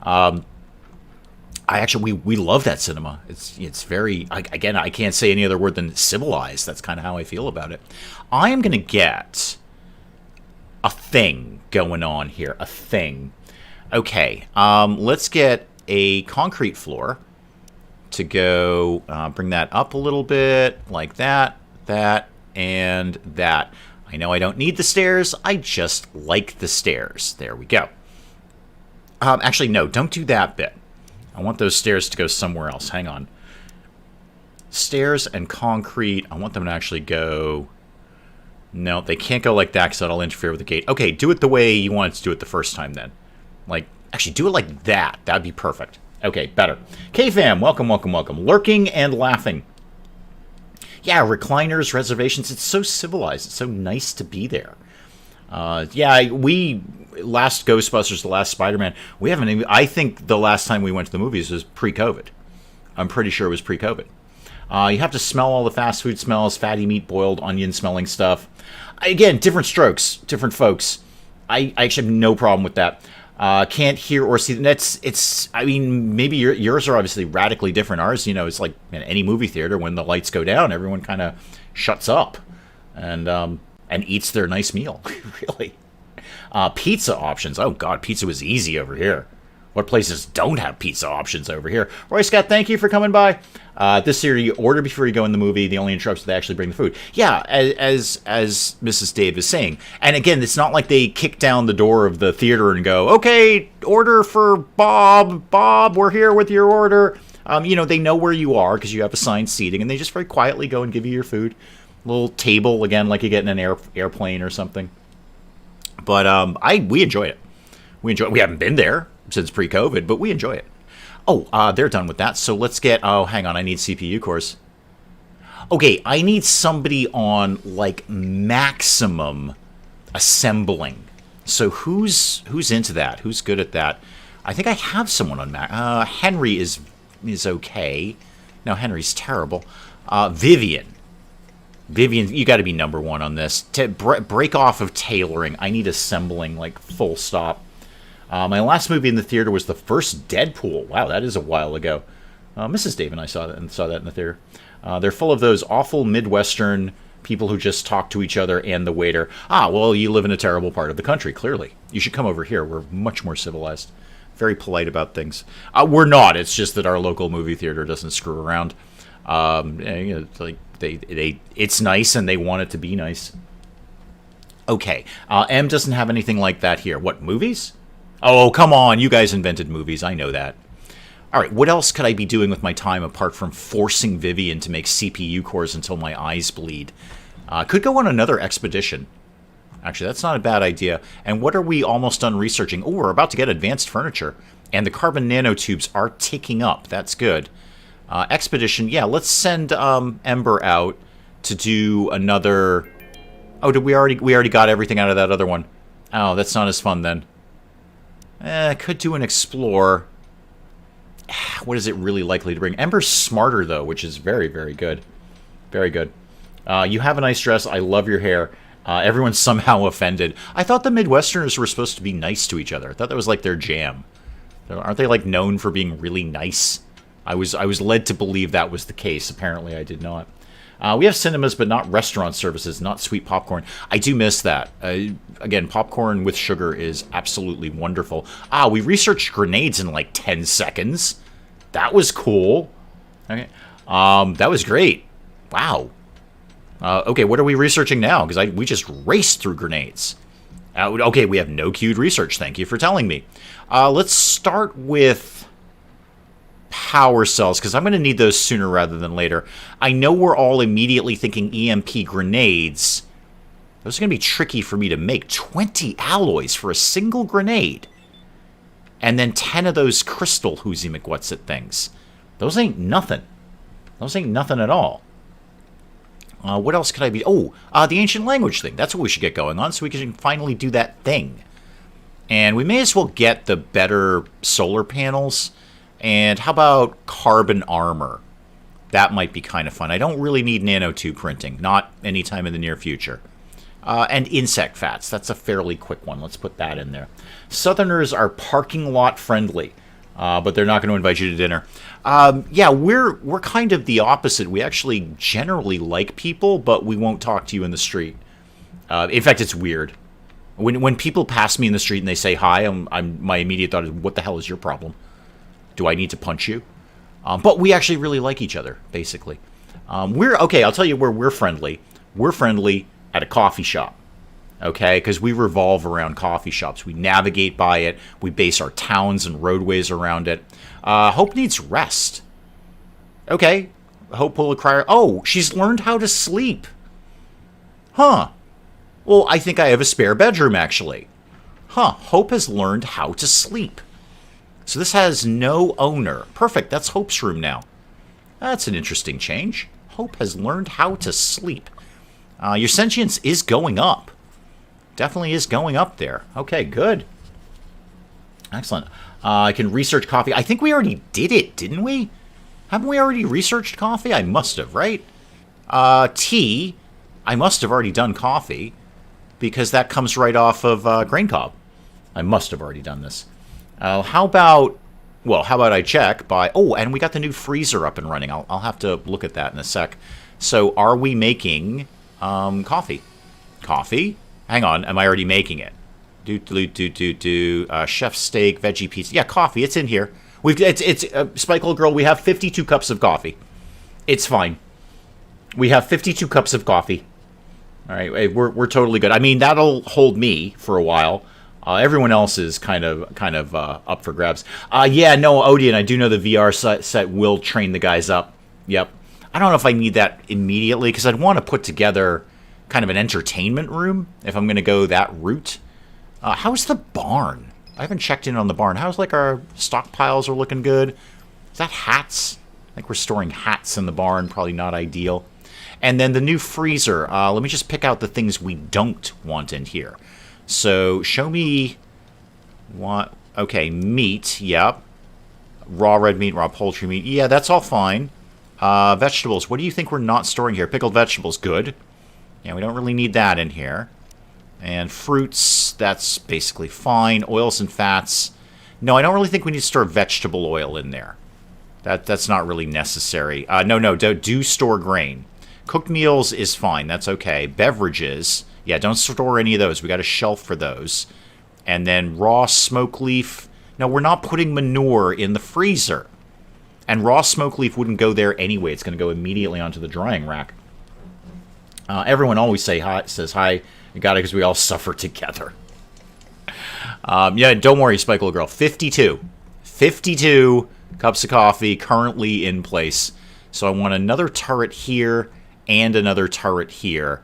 we love that cinema. It's very, again, I can't say any other word than civilized. That's kind of how I feel about it. I am going to get a thing going on here, a thing. Okay, let's get a concrete floor to go, bring that up a little bit, like that, and that. I know I don't need the stairs, I just like the stairs. There we go. Actually, no, don't do that bit. I want those stairs to go somewhere else. Hang on. Stairs and concrete, I want them to actually go... No, they can't go like that because that'll interfere with the gate. Okay, do it the way you wanted to do it the first time then. Like, actually, do it like that. That'd be perfect. Okay, better. K-Fam, welcome, welcome, welcome. Lurking and laughing. Yeah, recliners, reservations. It's so civilized. It's so nice to be there. Yeah, last Ghostbusters, the last Spider-Man, we haven't even... I think the last time we went to the movies was pre-COVID. I'm pretty sure it was pre-COVID. You have to smell all the fast food smells, fatty meat, boiled onion smelling stuff. Again, different strokes, different folks. I actually have no problem with that. Can't hear or see. I mean, maybe yours are obviously radically different. Ours, it's like in any movie theater, when the lights go down, everyone kind of shuts up and eats their nice meal. Really. Pizza options. Oh God, pizza was easy over here. What places don't have pizza options over here? Roy Scott, thank you for coming by. This year, you order before you go in the movie. The only interruption, they actually bring the food. Yeah, as Mrs. Dave is saying. And again, it's not like they kick down the door of the theater and go, "Okay, order for Bob. Bob, we're here with your order." They know where you are because you have assigned seating, and they just very quietly go and give you your food. Little table, again, like you get in an airplane or something. But we enjoy it. We haven't been there since pre-COVID, but we enjoy it. Oh, they're done with that. So let's get... Oh, hang on. I need CPU cores. Okay, I need somebody on, like, maximum assembling. So who's into that? Who's good at that? I think I have someone on Henry is okay. No, Henry's terrible. Vivian, you got to be number one on this. Break off of tailoring. I need assembling, like, full stop. My last movie in the theater was the first Deadpool. Wow, that is a while ago. Mrs. Dave and I saw that in the theater. They're full of those awful Midwestern people who just talk to each other and the waiter. Well, you live in a terrible part of the country, clearly. You should come over here. We're much more civilized. Very polite about things. We're not. It's just that our local movie theater doesn't screw around. It's like it's nice and they want it to be nice. Okay. M doesn't have anything like that here. What, movies? Oh, come on. You guys invented movies. I know that. All right. What else could I be doing with my time apart from forcing Vivian to make CPU cores until my eyes bleed? Could go on another expedition. Actually, that's not a bad idea. And what are we almost done researching? Oh, we're about to get advanced furniture. And the carbon nanotubes are ticking up. That's good. Expedition. Yeah, let's send Ember out to do another... Oh, did we already got everything out of that other one? Oh, that's not as fun then. Could do an explore. What is it really likely to bring? Ember's smarter, though, which is very, very good. Very good. You have a nice dress. I love your hair. Everyone's somehow offended. I thought the Midwesterners were supposed to be nice to each other. I thought that was like their jam. Aren't they like known for being really nice? I was led to believe that was the case. Apparently, I did not. We have cinemas, but not restaurant services, not sweet popcorn. I do miss that. Again, popcorn with sugar is absolutely wonderful. We researched grenades in like 10 seconds. That was cool. Okay. That was great. Wow. Okay, what are we researching now? Because we just raced through grenades. Okay, we have no queued research. Thank you for telling me. Let's start with power cells, because I'm going to need those sooner rather than later. I know we're all immediately thinking EMP grenades. Those are going to be tricky for me to make. 20 alloys for a single grenade. And then 10 of those crystal Whoozy McWhatsit things. Those ain't nothing. Those ain't nothing at all. What else could I be? Oh, the ancient language thing. That's what we should get going on so we can finally do that thing. And we may as well get the better solar panels. And how about carbon armor? That might be kind of fun. I don't really need nanotube printing. Not anytime in the near future. And insect fats. That's a fairly quick one. Let's put that in there. Southerners are parking lot friendly. But they're not going to invite you to dinner. Yeah, we're kind of the opposite. We actually generally like people, but we won't talk to you in the street. In fact, it's weird. When people pass me in the street and they say hi, my immediate thought is, what the hell is your problem? Do I need to punch you? But we actually really like each other, basically. Okay, I'll tell you where we're friendly. We're friendly at a coffee shop. Okay, because we revolve around coffee shops. We navigate by it. We base our towns and roadways around it. Hope needs rest. Okay, Hope will cry. Oh, she's learned how to sleep. Huh. Well, I think I have a spare bedroom, actually. Huh, Hope has learned how to sleep. So this has no owner. Perfect, that's Hope's room now. That's an interesting change. Hope has learned how to sleep. Your sentience is going up. Definitely is going up there. Okay, good. Excellent. I can research coffee. I think we already did it, didn't we? Haven't we already researched coffee? I must have, right? Tea. I must have already done coffee because that comes right off of grain cob. I must have already done this. How about I check by... Oh, and we got the new freezer up and running. I'll have to look at that in a sec. So are we making coffee? Coffee? Hang on, am I already making it? Chef steak, veggie pizza. Yeah, coffee, it's in here. It's Spike Girl, we have 52 cups of coffee. It's fine. We have 52 cups of coffee. All right, we're totally good. I mean, that'll hold me for a while. Everyone else is kind of up for grabs. Yeah, no, Odeon, I do know the VR set will train the guys up. Yep. I don't know if I need that immediately because I'd want to put together kind of an entertainment room if I'm going to go that route. How's the barn? I haven't checked in on the barn. How's like our stockpiles are looking good? Is that hats? I think we're storing hats in the barn. Probably not ideal. And then the new freezer. Let me just pick out the things we don't want in here. So show me what... Okay, meat. Yep. Raw red meat, raw poultry meat. Yeah, that's all fine. Vegetables. What do you think we're not storing here? Pickled vegetables. Good. Yeah, we don't really need that in here. And fruits, that's basically fine. Oils and fats. No, I don't really think we need to store vegetable oil in there. That's not really necessary. No, do store grain. Cooked meals is fine. That's okay. Beverages, yeah, don't store any of those. We got a shelf for those. And then raw smoke leaf. No, we're not putting manure in the freezer. And raw smoke leaf wouldn't go there anyway. It's going to go immediately onto the drying rack. Everyone always says hi. You got it because we all suffer together. Yeah, don't worry, Spike Little Girl. 52. 52 cups of coffee currently in place. So I want another turret here and another turret here.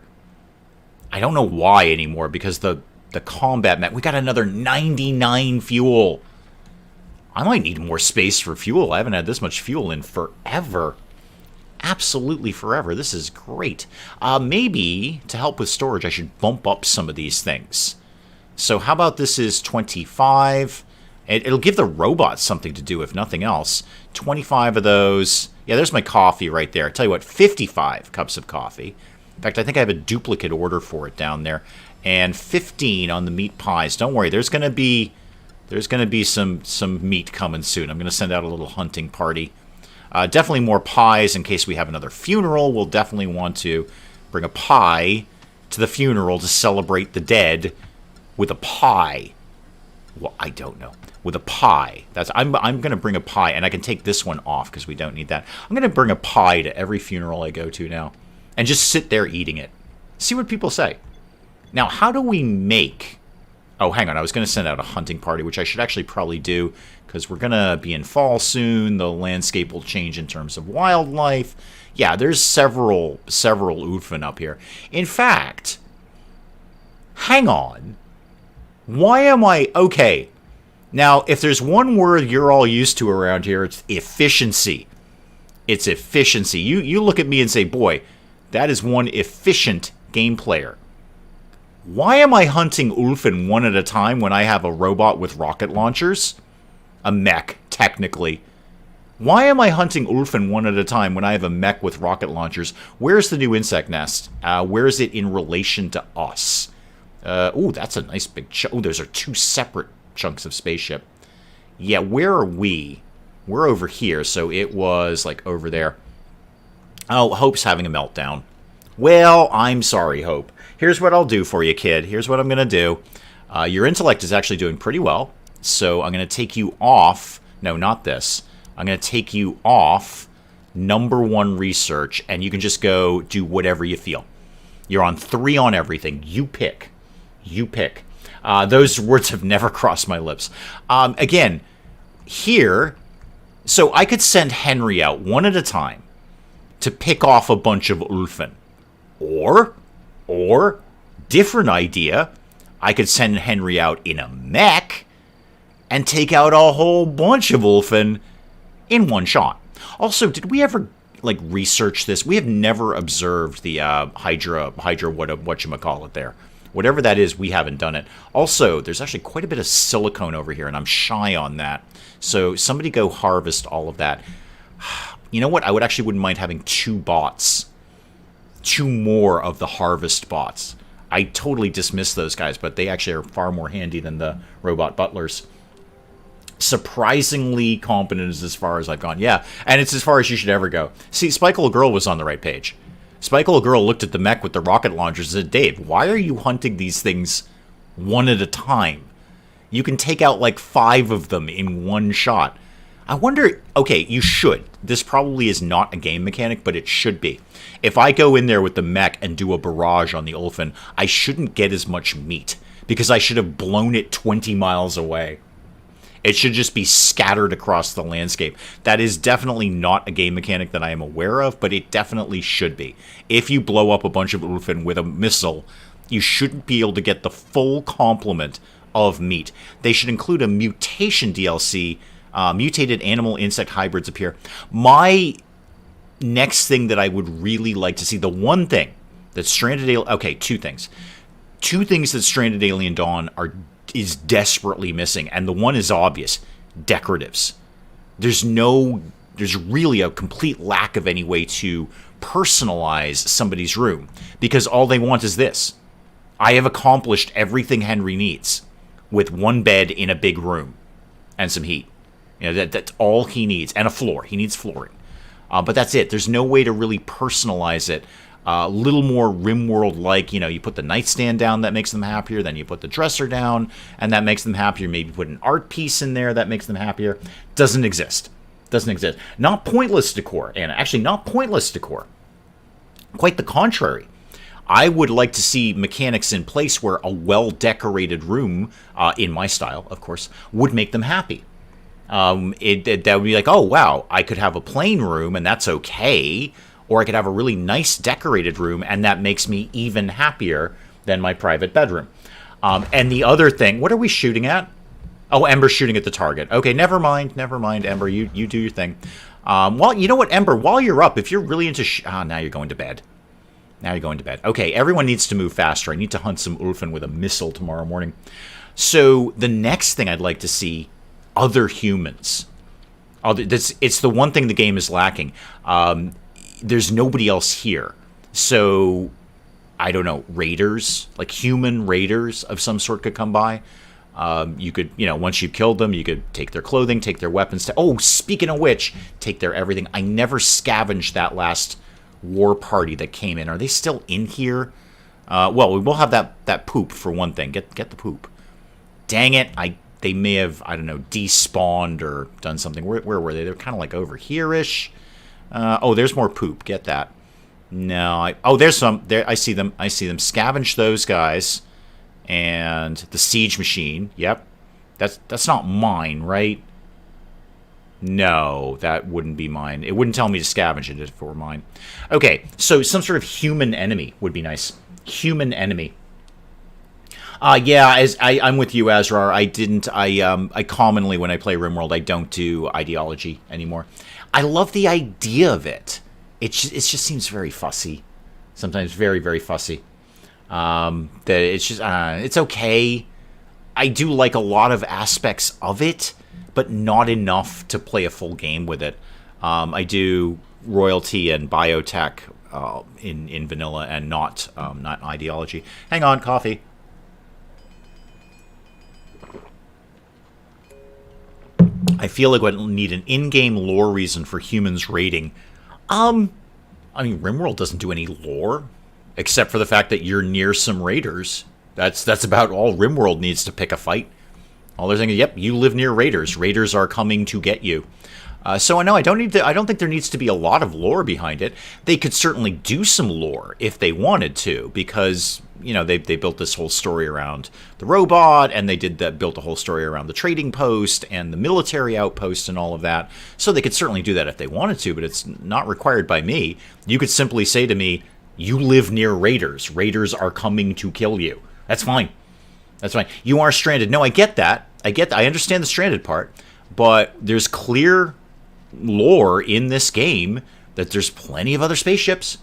I don't know why anymore because the combat mech. We got another 99 fuel. I might need more space for fuel. I haven't had this much fuel in forever. Absolutely forever. This is great. Maybe, to help with storage, I should bump up some of these things. So how about this is 25? It'll give the robots something to do, if nothing else. 25 of those. Yeah, there's my coffee right there. I tell you what, 55 cups of coffee. In fact, I think I have a duplicate order for it down there. And 15 on the meat pies. Don't worry, there's going to be some meat coming soon. I'm going to send out a little hunting party. Definitely more pies in case we have another funeral. We'll definitely want to bring a pie to the funeral to celebrate the dead with a pie. Well, I don't know. With a pie. I'm going to bring a pie, and I can take this one off because we don't need that. I'm going to bring a pie to every funeral I go to now and just sit there eating it. See what people say. Now, how do we make... Oh, hang on. I was going to send out a hunting party, which I should actually probably do because we're going to be in fall soon. The landscape will change in terms of wildlife. Yeah, there's several Ulfen up here. In fact, hang on. Why am I... Okay. Now, if there's one word you're all used to around here, it's efficiency. It's efficiency. You look at me and say, boy, that is one efficient game player. Why am I hunting Ulfen one at a time when I have a robot with rocket launchers? A mech, technically. Why am I hunting Ulfen one at a time when I have a mech with rocket launchers? Where's the new insect nest? Where is it in relation to us? Ooh, that's a nice big chunk. Oh, those are two separate chunks of spaceship. Yeah, where are we? We're over here, so it was, like, over there. Oh, Hope's having a meltdown. Well, I'm sorry, Hope. Here's what I'll do for you, kid. Here's what I'm going to do. Your intellect is actually doing pretty well, so I'm going to take you off... No, not this. I'm going to take you off #1 research, and you can just go do whatever you feel. You're on 3 on everything. You pick. You pick. Those words have never crossed my lips. Again, here, so I could send Henry out one at a time to pick off a bunch of Ulfen. Or, different idea, I could send Henry out in a mech and take out a whole bunch of Ulfen in one shot. Also, did we ever, like, research this? We have never observed the Hydra, whatchamacallit there. Whatever that is, we haven't done it. Also, there's actually quite a bit of silicone over here, and I'm shy on that. So somebody go harvest all of that. You know what? I wouldn't mind having 2 bots. 2 more of the harvest bots. I totally dismiss those guys, but they actually are far more handy than the robot butlers. Surprisingly competent is as far as I've gone. Yeah, and it's as far as you should ever go. See, Spikeable Girl was on the right page. Spikeable Girl looked at the mech with the rocket launchers and said, Dave, why are you hunting these things one at a time? You can take out like 5 of them in one shot. I wonder, okay, you should. This probably is not a game mechanic, but it should be. If I go in there with the mech and do a barrage on the Ulfen, I shouldn't get as much meat, because I should have blown it 20 miles away. It should just be scattered across the landscape. That is definitely not a game mechanic that I am aware of, but it definitely should be. If you blow up a bunch of Ulfen with a missile, you shouldn't be able to get the full complement of meat. They should include a mutation DLC. Mutated animal insect hybrids appear. My next thing that I would really like to see, the one thing that Stranded Alien... Okay, 2 things. 2 things that Stranded Alien Dawn is desperately missing, and the one is obvious. Decoratives. There's really a complete lack of any way to personalize somebody's room, because all they want is this. I have accomplished everything Henry needs with 1 bed in a big room and some heat. You know, that's all he needs. And a floor. He needs flooring. But that's it. There's no way to really personalize it. A little more RimWorld-like. You know, you put the nightstand down, that makes them happier. Then you put the dresser down, and that makes them happier. Maybe put an art piece in there, that makes them happier. Doesn't exist. Doesn't exist. Not pointless decor, Anna. Actually, not pointless decor. Quite the contrary. I would like to see mechanics in place where a well-decorated room, in my style, of course, would make them happy. That would be like, oh, wow, I could have a plain room, and that's okay. Or I could have a really nice decorated room, and that makes me even happier than my private bedroom. And the other thing, what are we shooting at? Oh, Ember's shooting at the target. Okay, never mind, Ember. You do your thing. Well, you know what, Ember, while you're up, if you're really into... now you're going to bed. Okay, everyone needs to move faster. I need to hunt some Ulfen with a missile tomorrow morning. So the next thing I'd like to see, other humans. It's the one thing the game is lacking. There's nobody else here. So, I don't know, raiders, like human raiders of some sort could come by. You could, once you killed them, you could take their clothing, take their weapons. Oh, speaking of which, take their everything. I never scavenged that last war party that came in. Are they still in here? Well, we will have that poop for one thing. Get the poop. Dang it! They may have, I don't know, despawned or done something. Where were they? They're kind of like over here-ish. Oh, there's more poop. Get that. No, there's some. There, I see them. Scavenge those guys. And the siege machine. Yep. That's not mine, right? No, that wouldn't be mine. It wouldn't tell me to scavenge it if it were mine. Okay, so some sort of human enemy would be nice. Human enemy. Yeah, I'm with you, Azrar. I commonly, when I play RimWorld, I don't do ideology anymore. I love the idea of it. It just seems very fussy. Sometimes very, very fussy. That it's just it's okay. I do like a lot of aspects of it, but not enough to play a full game with it. I do royalty and biotech in vanilla and not ideology. Hang on, coffee. I feel like I need an in-game lore reason for humans raiding. I mean, RimWorld doesn't do any lore. Except for the fact that you're near some raiders. That's about all RimWorld needs to pick a fight. All they're saying is, yep, you live near raiders. Raiders are coming to get you. So I know I don't think there needs to be a lot of lore behind it. They could certainly do some lore if they wanted to, because they built this whole story around the robot, and they built a whole story around the trading post and the military outpost and all of that. So they could certainly do that if they wanted to, but it's not required by me. You could simply say to me, you live near raiders. Raiders are coming to kill you. That's fine. That's fine. You are stranded. No, I get that. I understand the stranded part. But there's clear lore in this game that there's plenty of other spaceships.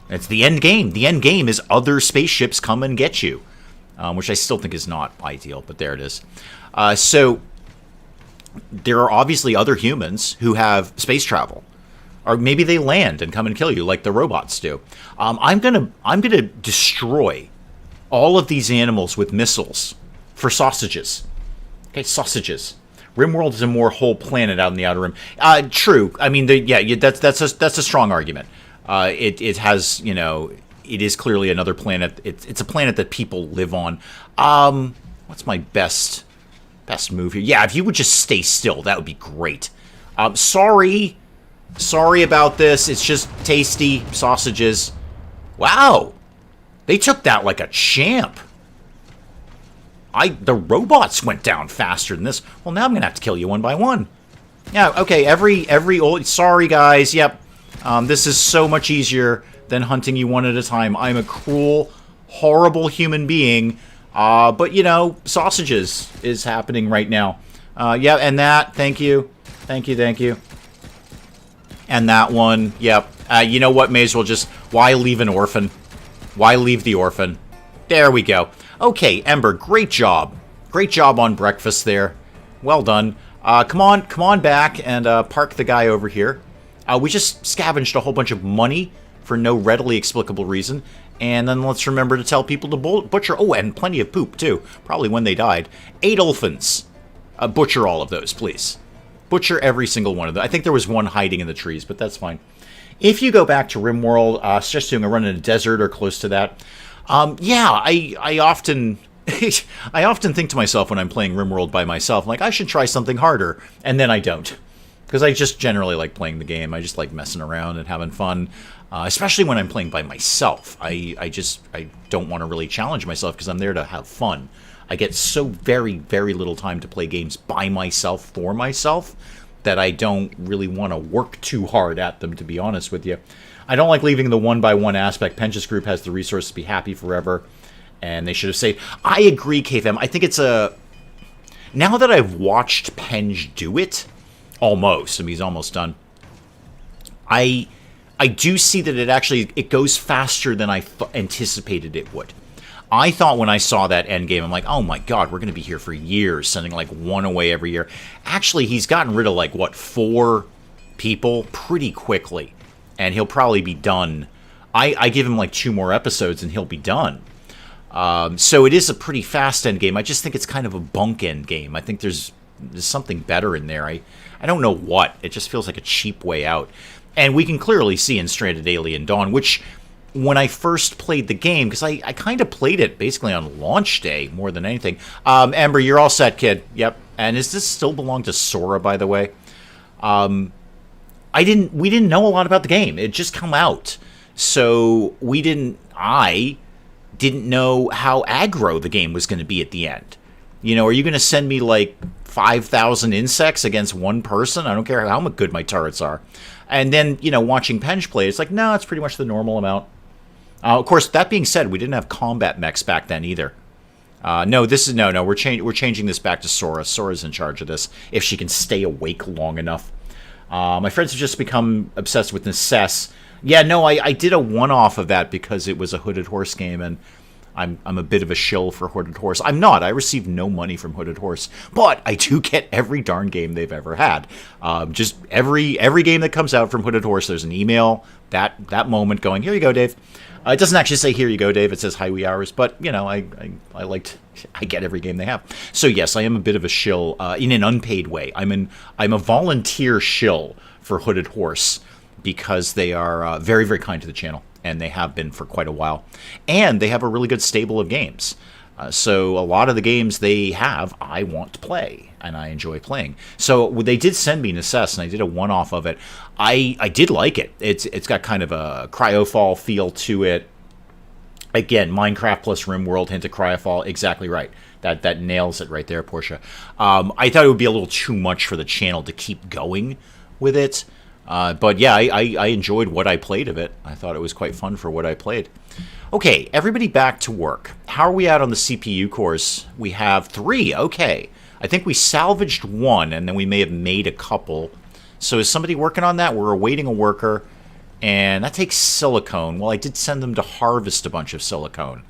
It's the end game. The end game is other spaceships come and get you. Which I still think is not ideal, but there it is. So there are obviously other humans who have space travel. Or maybe they land and come and kill you like the robots do. I'm gonna destroy all of these animals with missiles for sausages. Okay, sausages. RimWorld is a more whole planet out in the Outer Rim. True. I mean, that's a strong argument. It has, it is clearly another planet. It's a planet that people live on. What's my best move here? Yeah, if you would just stay still, that would be great. Sorry about this. It's just tasty sausages. Wow. They took that like a champ. The robots went down faster than this. Well, now I'm going to have to kill you one by one. Yeah, okay, every old... Sorry, guys. Yep. This is so much easier than hunting you one at a time. I'm a cruel, horrible human being. But, sausages is happening right now. Yeah, and that. Thank you. Thank you. And that one, yep. You know what? May as well just... Why leave an orphan? Why leave the orphan? There we go. Okay, Ember, great job. Great job on breakfast there. Well done. Come on back and park the guy over here. We just scavenged a whole bunch of money for no readily explicable reason. And then let's remember to tell people to butcher... Oh, and plenty of poop, too. Probably when they died. 8 dolphins. Butcher all of those, please. Butcher every single one of them. I think there was one hiding in the trees, but that's fine. If you go back to RimWorld, suggest doing a run in a desert or close to that. Yeah, I often I often think to myself when I'm playing RimWorld by myself, I'm like, I should try something harder, and then I don't. Because I just generally like playing the game. I just like messing around and having fun, especially when I'm playing by myself. I don't want to really challenge myself because I'm there to have fun. I get so very, very little time to play games by myself, for myself, that I don't really want to work too hard at them, to be honest with you. I don't like leaving the one-by-one aspect. Pench's group has the resources to be happy forever, and they should have saved. I agree, KFM. I think it's a... Now that I've watched Penge do it, almost, I mean, he's almost done, I do see that it goes faster than I anticipated it would. I thought when I saw that end game, I'm like, oh my god, we're going to be here for years, sending like one away every year. Actually, he's gotten rid of like, what, 4 people pretty quickly. And he'll probably be done. I give him like 2 more episodes and he'll be done. So it is a pretty fast end game. I just think it's kind of a bunk end game. I think there's something better in there. I don't know what. It just feels like a cheap way out. And we can clearly see in Stranded Alien Dawn, which when I first played the game, because I kind of played it basically on launch day more than anything. Amber, you're all set, kid. Yep. And does this still belong to Sora, by the way? We didn't know a lot about the game. It had just come out. So I didn't know how aggro the game was going to be at the end. You know, are you going to send me like 5,000 insects against one person? I don't care how good my turrets are. And then, you know, watching Penge play, it's like, no, it's pretty much the normal amount. Of course, that being said, we didn't have combat mechs back then either. No, we're changing this back to Sora. Sora's in charge of this, if she can stay awake long enough. My friends have just become obsessed with Necess. Yeah, no, I did a one-off of that because it was a Hooded Horse game, and I'm a bit of a shill for Hooded Horse. I'm not. I receive no money from Hooded Horse, but I do get every darn game they've ever had. Just every game that comes out from Hooded Horse, there's an email that moment going, here you go, Dave. It doesn't actually say here you go, Dave. It says hi wee hours, but you know, I get every game they have. So yes, I am a bit of a shill in an unpaid way. I'm a volunteer shill for Hooded Horse because they are very, very kind to the channel, and they have been for quite a while. And they have a really good stable of games. So a lot of the games they have, I want to play, and I enjoy playing. So they did send me Necess, and I did a one-off of it. I did like it. It's got kind of a Cryofall feel to it. Again, Minecraft plus RimWorld, hint of Cryofall, exactly right. That nails it right there, Portia. I thought it would be a little too much for the channel to keep going with it. But yeah, I enjoyed what I played of it. I thought it was quite fun for what I played. Okay, everybody back to work. How are we at on the CPU cores? We have 3. Okay. I think we salvaged 1, and then we may have made a couple. So is somebody working on that? We're awaiting a worker. And that takes silicone. Well, I did send them to harvest a bunch of silicone.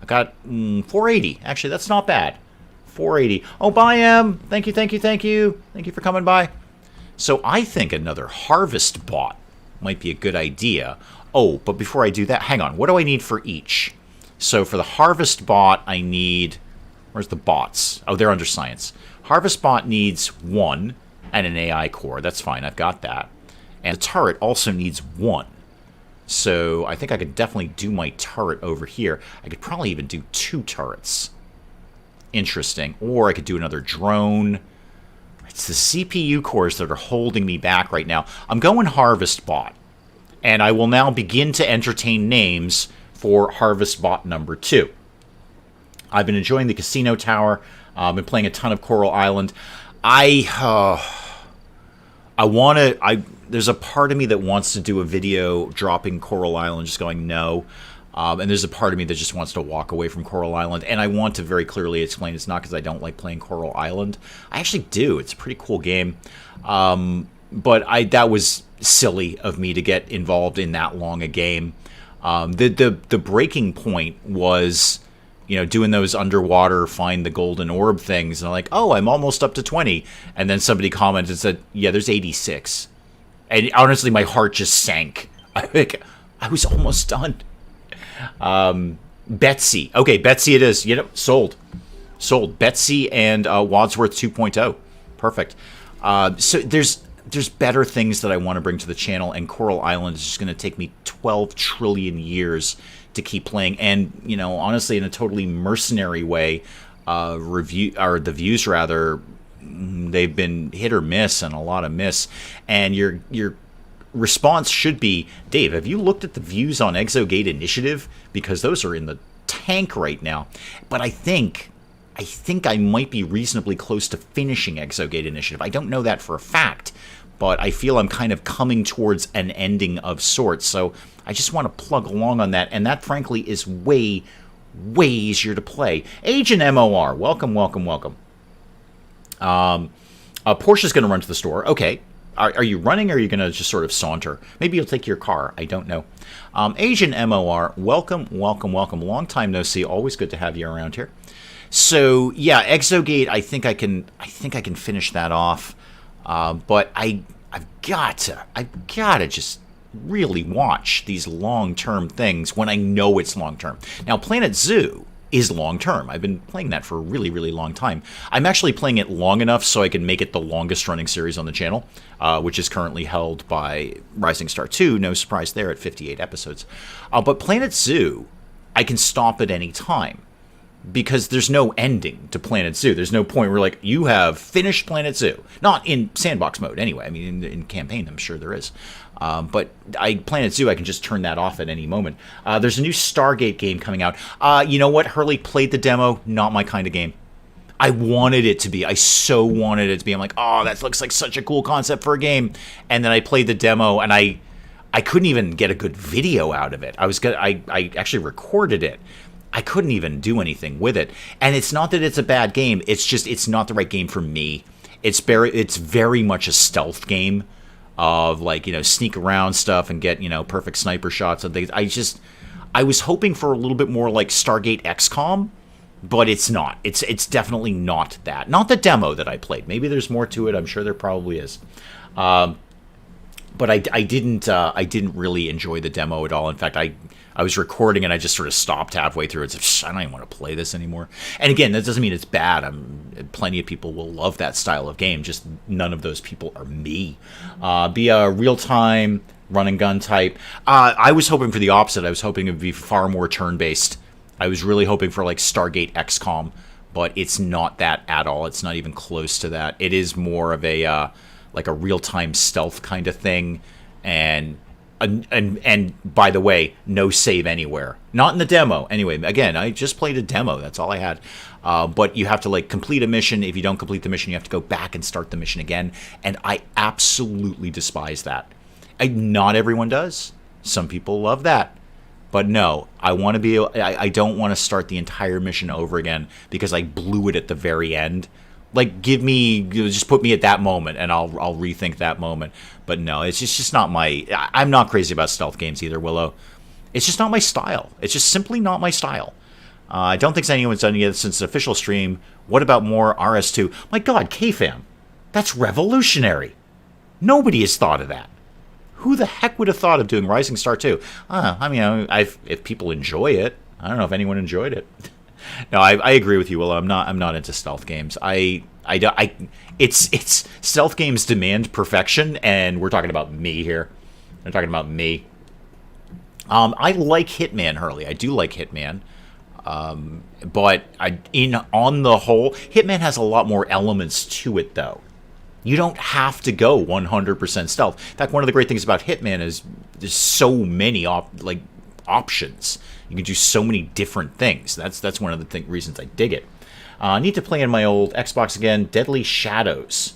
I got 480. Actually, that's not bad. 480. Oh, bye, Em. Thank you, thank you, thank you. Thank you for coming by. So I think another harvest bot might be a good idea. Oh, but before I do that, hang on. What do I need for each? So for the harvest bot, I need... Where's the bots? Oh, they're under science. Harvest bot needs 1 and an AI core. That's fine. I've got that. And the turret also needs 1. So I think I could definitely do my turret over here. I could probably even do 2 turrets. Interesting. Or I could do another drone. It's the CPU cores that are holding me back right now. I'm going Harvest Bot. And I will now begin to entertain names for Harvest Bot number 2. I've been enjoying the Casino Tower. I've been playing a ton of Coral Island. There's a part of me that wants to do a video dropping Coral Island, just going no. And there's a part of me that just wants to walk away from Coral Island. And I want to very clearly explain it's not because I don't like playing Coral Island. I actually do. It's a pretty cool game. But that was silly of me to get involved in that long a game. The breaking point was, you know, doing those underwater find the golden orb things. And I'm like, oh, I'm almost up to 20. And then somebody commented and said, yeah, there's 86. And honestly, my heart just sank. I was almost done. Betsy. Okay, Betsy it is. You know, sold. Betsy and Wadsworth 2.0. Perfect. So there's better things that I want to bring to the channel, and Coral Island is just going to take me 12 trillion years to keep playing. And, you know, honestly, in a totally mercenary way, the views rather, they've been hit or miss, and a lot of miss. And your response should be, Dave, have you looked at the views on Exogate Initiative? Because those are in the tank right now. But I think I might be reasonably close to finishing Exogate Initiative. I don't know that for a fact, but I feel I'm kind of coming towards an ending of sorts. So I just want to plug along on that. And that, frankly, is way, way easier to play. Agent MOR, welcome, welcome, welcome. Portia's going to run to the store. Okay. Are you running, or are you going to just sort of saunter? Maybe you'll take your car. I don't know. Agent MOR, welcome, welcome, welcome. Long time no see. Always good to have you around here. So yeah, Exogate. I think I can finish that off. But I've got to just really watch these long-term things when I know it's long-term. Now, Planet Zoo is long-term. I've been playing that for a really, really long time. I'm actually playing it long enough so I can make it the longest-running series on the channel, which is currently held by Rising Star 2. No surprise there at 58 episodes. But Planet Zoo, I can stop at any time because there's no ending to Planet Zoo. There's no point where, like, you have finished Planet Zoo. Not in sandbox mode, anyway. I mean, in campaign, I'm sure there is. But Planet Zoo, I can just turn that off at any moment. There's a new Stargate game coming out. You know what? Hurley played the demo. Not my kind of game. I wanted it to be. I so wanted it to be. I'm like, oh, that looks like such a cool concept for a game. And then I played the demo, and I couldn't even get a good video out of it. I actually recorded it. I couldn't even do anything with it. And it's not that it's a bad game. It's just it's not the right game for me. It's very much a stealth game of, like, you know, sneak around stuff and get, you know, perfect sniper shots and things. I was hoping for a little bit more like Stargate XCOM, but it's not. It's definitely not that. Not the demo that I played. Maybe there's more to it. I'm sure there probably is. But I didn't really enjoy the demo at all. In fact, I was recording and I just sort of stopped halfway through. It's I don't even want to play this anymore. And again, that doesn't mean it's bad. Plenty of people will love that style of game. Just none of those people are me. Be a real-time run and gun type. I was hoping for the opposite. I was hoping it would be far more turn-based. I was really hoping for like Stargate XCOM, but it's not that at all. It's not even close to that. It is more of a like a real-time stealth kind of thing, and by the way, no save anywhere. Not in the demo. Anyway, again, I just played a demo. That's all I had. But you have to, like, complete a mission. If you don't complete the mission, you have to go back and start the mission again. And I absolutely despise that. Not everyone does. Some people love that. But no, I don't want to start the entire mission over again because I blew it at the very end. Like, just put me at that moment, and I'll rethink that moment. But no, it's just not my... I'm not crazy about stealth games either, Willow. It's just not my style. It's just simply not my style. I don't think anyone's done it since the official stream. What about more RS2? My God, KFam. That's revolutionary. Nobody has thought of that. Who the heck would have thought of doing Rising Star 2? I mean, if people enjoy it. I don't know if anyone enjoyed it. No, I agree with you, Willow. I'm not into stealth games. It's stealth games demand perfection, and we're talking about me here. I'm talking about me. I like Hitman, Hurley. I do like Hitman. But on the whole, Hitman has a lot more elements to it, though. You don't have to go 100% stealth. In fact, one of the great things about Hitman is there's so many options. You can do so many different things. That's one of the reasons I dig it. I need to play in my old Xbox again. Deadly Shadows.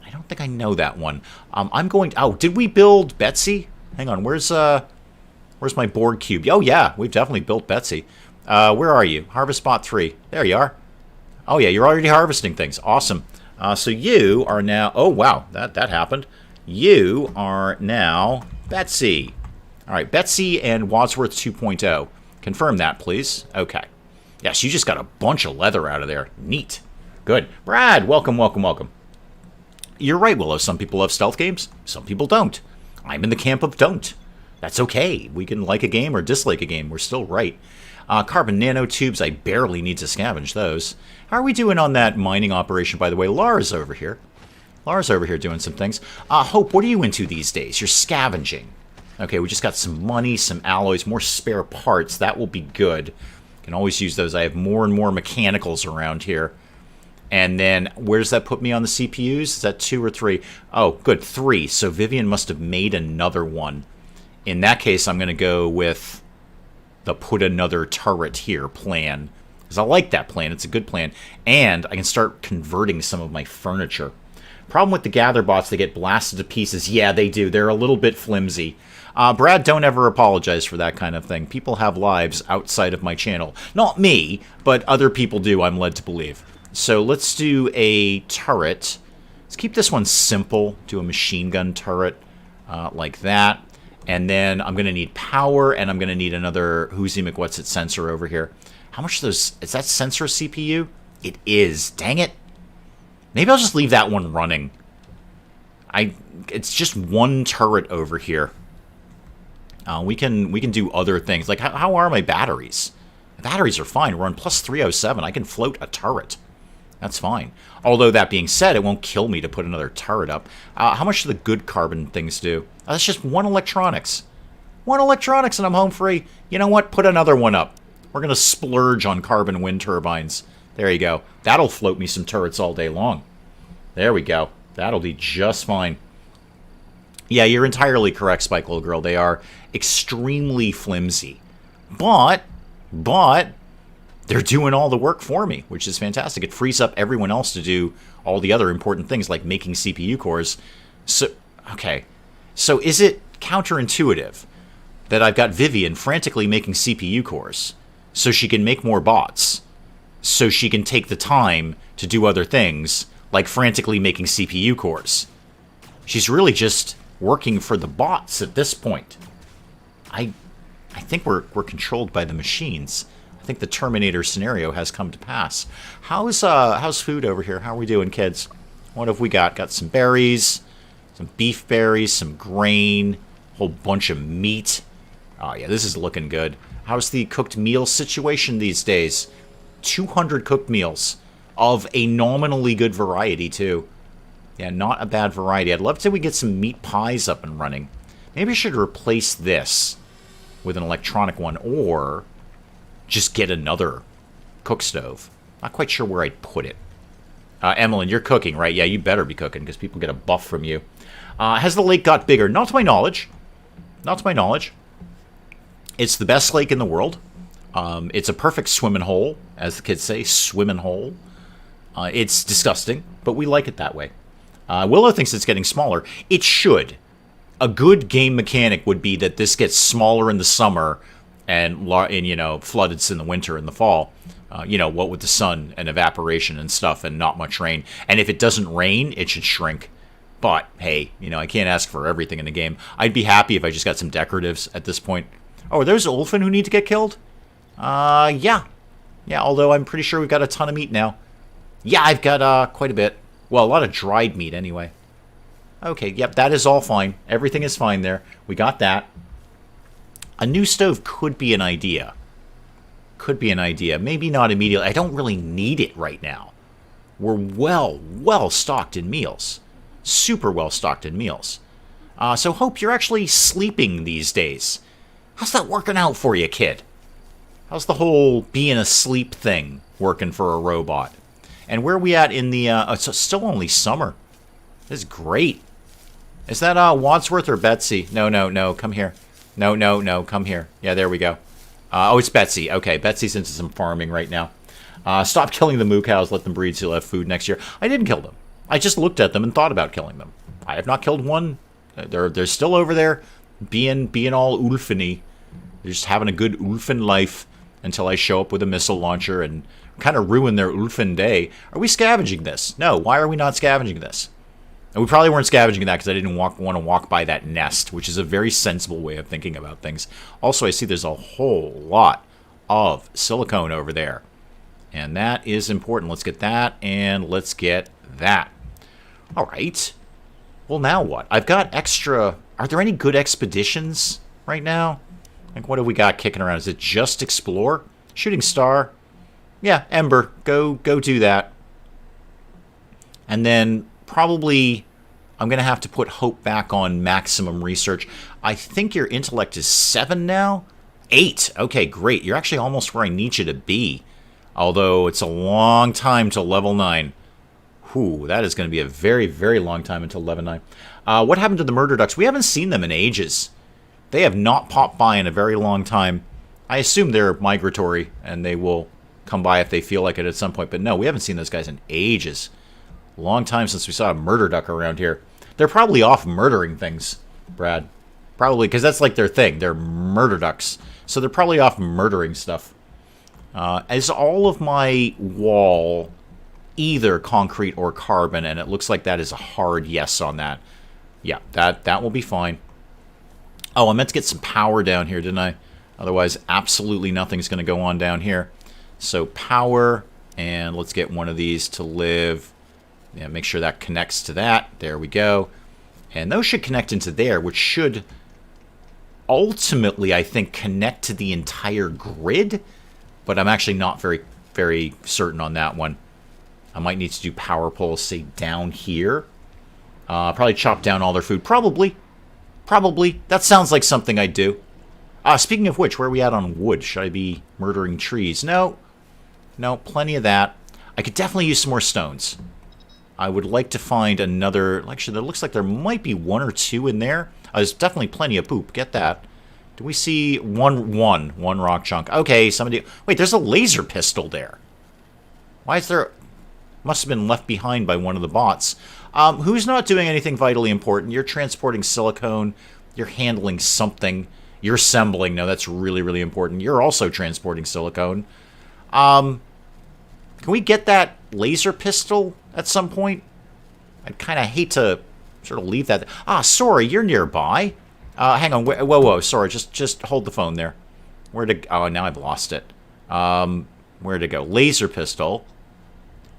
I don't think I know that one. I'm going... Oh, did we build Betsy? Hang on, where's my board cube? Oh, yeah, we've definitely built Betsy. Where are you? Harvest Spot 3. There you are. Oh, yeah, you're already harvesting things. Awesome. So you are now... Oh, wow, that happened. You are now Betsy. All right, Betsy and Wadsworth 2.0. Confirm that, please. Okay. Yes, you just got a bunch of leather out of there. Neat. Good. Brad, welcome, welcome, welcome. You're right, Willow. Some people love stealth games. Some people don't. I'm in the camp of don't. That's okay. We can like a game or dislike a game. We're still right. Carbon nanotubes, I barely need to scavenge those. How are we doing on that mining operation, by the way? Laura's over here. Laura's over here doing some things. Hope, what are you into these days? You're scavenging. Okay, we just got some money, some alloys, more spare parts. That will be good. Can always use those. I have more and more mechanicals around here. And then, where does that put me on the CPUs? Is that 2 or 3? Oh, good, 3. So Vivian must have made another one. In that case, I'm going to go with the put another turret here plan. Because I like that plan. It's a good plan. And I can start converting some of my furniture. Problem with the gather bots, they get blasted to pieces. Yeah, they do. They're a little bit flimsy. Brad, don't ever apologize for that kind of thing. People have lives outside of my channel. Not me, but other people do, I'm led to believe. So let's do a turret. Let's keep this one simple. Do a machine gun turret like that. And then I'm going to need power, and I'm going to need another Whoosy McWhat's-It sensor over here. How much of those... Is that sensor CPU? It is. Dang it. Maybe I'll just leave that one running. It's just one turret over here. We can do other things. Like, how are my batteries? Batteries are fine. We're on plus 307. I can float a turret. That's fine. Although, that being said, it won't kill me to put another turret up. How much do the good carbon things do? That's just one electronics. One electronics and I'm home free. You know what? Put another one up. We're going to splurge on carbon wind turbines. There you go. That'll float me some turrets all day long. There we go. That'll be just fine. Yeah, you're entirely correct, Spike Little Girl. They are extremely flimsy. But they're doing all the work for me, which is fantastic. It frees up everyone else to do all the other important things like making CPU cores. So, okay. So is it counterintuitive that I've got Vivian frantically making CPU cores so she can make more bots, so she can take the time to do other things like frantically making CPU cores? She's really just working for the bots at this point. I think we're controlled by the machines. I think the Terminator scenario has come to pass. How's food over here? How are we doing, kids? What have we got? Got some berries, some beef berries, some grain, a whole bunch of meat. Oh yeah, this is looking good. How's the cooked meal situation these days? 200 cooked meals of a nominally good variety too. Yeah, not a bad variety. I'd love to get some meat pies up and running. Maybe I should replace this with an electronic one, or just get another cook stove. Not quite sure where I'd put it. Emmeline, you're cooking, right? Yeah, you better be cooking, because people get a buff from you. Has the lake got bigger? Not to my knowledge. Not to my knowledge. It's the best lake in the world. It's a perfect swimming hole, as the kids say, swimming hole. It's disgusting, but we like it that way. Willow thinks it's getting smaller. It should. A good game mechanic would be that this gets smaller in the summer and flooded in the winter and the fall. What with the sun and evaporation and stuff and not much rain. And if it doesn't rain, it should shrink. But, hey, I can't ask for everything in the game. I'd be happy if I just got some decoratives at this point. Oh, are those Ulfin who need to get killed? Yeah. Yeah, although I'm pretty sure we've got a ton of meat now. Yeah, I've got quite a bit. Well, a lot of dried meat anyway. Okay, yep, that is all fine. Everything is fine there. We got that. A new stove could be an idea. Could be an idea. Maybe not immediately. I don't really need it right now. We're well stocked in meals. Super well stocked in meals. So Hope, you're actually sleeping these days. How's that working out for you, kid? How's the whole being asleep thing working for a robot? And where are we at in the... it's still only summer. This is great. Is that Wadsworth or Betsy? No, come here. No, come here. Yeah, there we go. Oh, it's Betsy. Okay, Betsy's into some farming right now. Stop killing the moo cows, let them breed so you'll have food next year. I didn't kill them. I just looked at them and thought about killing them. I have not killed one. They're still over there being all Ulfin-y. They're just having a good Ulfin life until I show up with a missile launcher and kind of ruin their Ulfin day. Are we scavenging this? No, why are we not scavenging this? And we probably weren't scavenging that because I didn't want to walk by that nest, which is a very sensible way of thinking about things. Also, I see there's a whole lot of silicone over there. And that is important. Let's get that, and let's get that. All right. Well, now what? I've got extra... Are there any good expeditions right now? Like, what have we got kicking around? Is it just Explore? Shooting Star? Yeah, Ember. Go do that. And then... probably I'm going to have to put Hope back on maximum research. I think your intellect is 7 now? 8. Okay, great. You're actually almost where I need you to be. Although it's a long time till level 9. Whew, that is going to be a very, very long time until level 9. What happened to the murder ducks? We haven't seen them in ages. They have not popped by in a very long time. I assume they're migratory, and they will come by if they feel like it at some point. But no, we haven't seen those guys in ages. Long time since we saw a murder duck around here. They're probably off murdering things, Brad. Probably, because that's like their thing. They're murder ducks. So they're probably off murdering stuff. Is all of my wall either concrete or carbon? And it looks like that is a hard yes on that. Yeah, that will be fine. Oh, I meant to get some power down here, didn't I? Otherwise, absolutely nothing's going to go on down here. So power, and let's get one of these to live... Yeah, make sure that connects to that. There we go. And those should connect into there, which should ultimately, I think, connect to the entire grid. but I'm actually not very certain on that one. I might need to do power poles, say, down here. Probably chop down all their food. Probably. That sounds like something I'd do. Speaking of which, where are we at on wood? Should I be murdering trees? No, plenty of that. I could definitely use some more stones. I would like to find another... Actually, there looks like there might be one or two in there. There's definitely plenty of poop. Get that. Do we see one rock chunk? Okay, somebody... Wait, there's a laser pistol there. Why is there... Must have been left behind by one of the bots. Who's not doing anything vitally important? You're transporting silicone. You're handling something. You're assembling. No, that's really, really important. You're also transporting silicone. Can we get that laser pistol at some point? I'd kind of hate to sort of leave that. Sora, you're nearby. Hang on. Whoa, Sora, just hold the phone there. Oh, now I've lost it. Where'd it go? Laser pistol.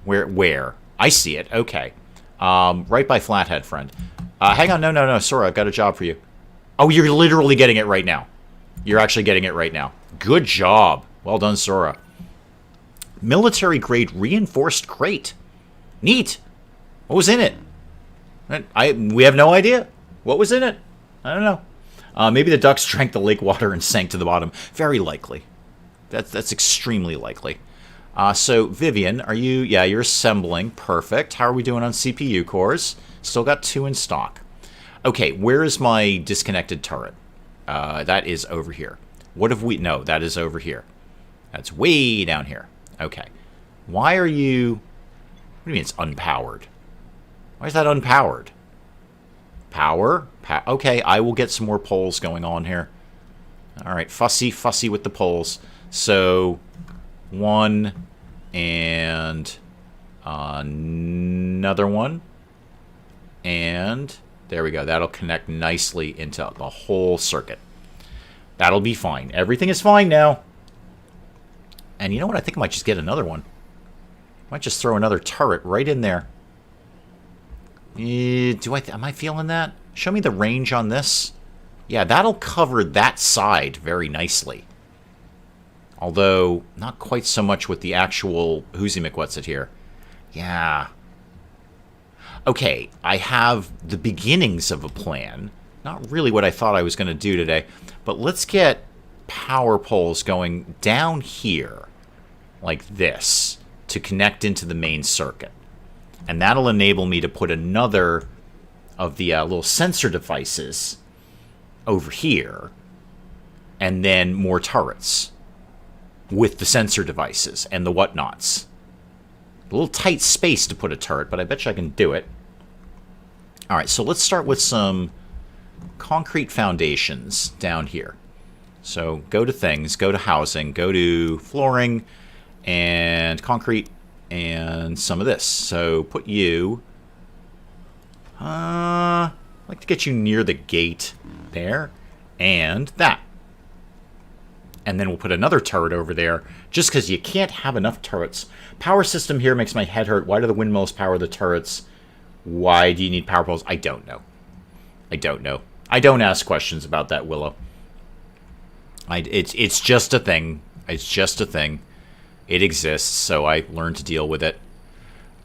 Where? I see it. Okay. Right by Flathead, friend. Hang on. No. Sora, I've got a job for you. Oh, you're literally getting it right now. You're actually getting it right now. Good job. Well done, Sora. Military-grade reinforced crate. Neat. What was in it? We have no idea. What was in it? I don't know. Maybe the ducks drank the lake water and sank to the bottom. Very likely. That's extremely likely. So, Vivian, are you... Yeah, you're assembling. Perfect. How are we doing on CPU cores? Still got 2 in stock. Okay, where is my disconnected turret? That is over here. What have we... No, that is over here. That's way down here. Okay. Why are you... What do you mean it's unpowered? Why is that unpowered? Power? Okay, I will get some more poles going on here. Alright, fussy with the poles. So... 1 and another one, and there we go. That'll connect nicely into the whole circuit. That'll be fine. Everything is fine now. And you know what? I think I might just get another one. Might just throw another turret right in there. Am I feeling that? Show me the range on this. Yeah, that'll cover that side very nicely. Although, not quite so much with the actual Whoozie here. Yeah. Okay, I have the beginnings of a plan. Not really what I thought I was going to do today. But let's get power poles going down here, like this, to connect into the main circuit. And that'll enable me to put another of the little sensor devices over here. And then more turrets with the sensor devices and the whatnots. A little tight space to put a turret, but I bet you I can do it. Alright, so let's start with some concrete foundations down here. So go to things, go to housing, go to flooring, and concrete, and some of this. So put you... I'd like to get you near the gate there, and that. And then we'll put another turret over there, just because you can't have enough turrets. Power system here makes my head hurt. Why do the windmills power the turrets? Why do you need power poles? I don't know. I don't know. I don't ask questions about that, Willow. It's just a thing. It's just a thing. It exists, so I learned to deal with it.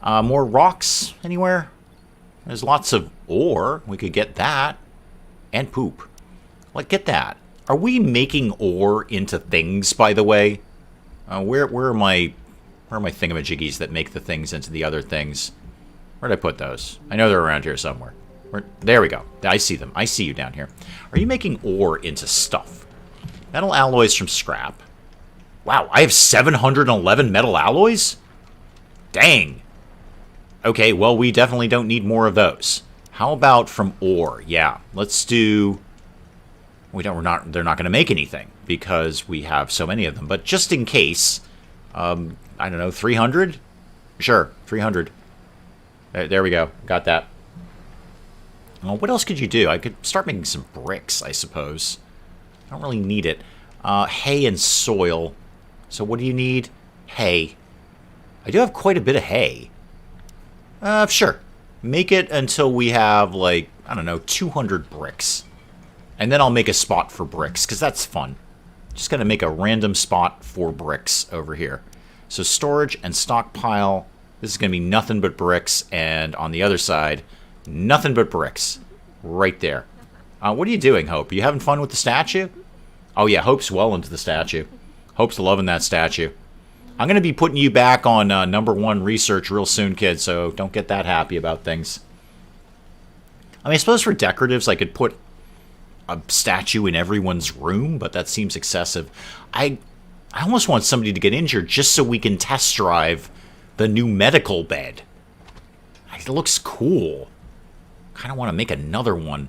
More rocks anywhere? There's lots of ore. We could get that. And poop. Like, get that. Are we making ore into things, by the way? Where are my thingamajiggies that make the things into the other things? Where'd I put those? I know they're around here somewhere. There we go. I see them. I see you down here. Are you making ore into stuff? Metal alloys from scrap. Wow, I have 711 metal alloys? Dang. Okay, well, we definitely don't need more of those. How about from ore? Yeah, let's do... they're not going to make anything because we have so many of them. But just in case, I don't know, 300? Sure, 300. There we go. Got that. Well, what else could you do? I could start making some bricks, I suppose. I don't really need it. Hay and soil. So what do you need? Hay. I do have quite a bit of hay. Sure. Make it until we have, like, I don't know, 200 bricks. And then I'll make a spot for bricks, because that's fun. Just got to make a random spot for bricks over here. So storage and stockpile. This is going to be nothing but bricks. And on the other side, nothing but bricks. Right there. What are you doing, Hope? Are you having fun with the statue? Oh, yeah, Hope's well into the statue. Hope's loving that statue. I'm going to be putting you back on #1 research real soon, kid, so don't get that happy about things. I mean, I suppose for decoratives, I could put a statue in everyone's room, but that seems excessive. I almost want somebody to get injured just so we can test drive the new medical bed. It looks cool. Kind of want to make another one.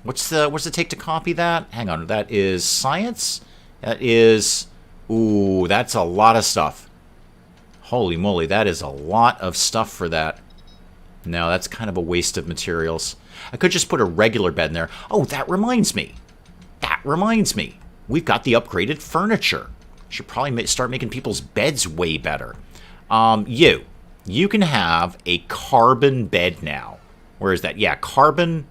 What's it take to copy that? Hang on, that is science? That is... Ooh, that's a lot of stuff. Holy moly, that is a lot of stuff for that. No, that's kind of a waste of materials. I could just put a regular bed in there. Oh, that reminds me. That reminds me. We've got the upgraded furniture. Should probably start making people's beds way better. You can have a carbon bed now. Where is that? Yeah, carbon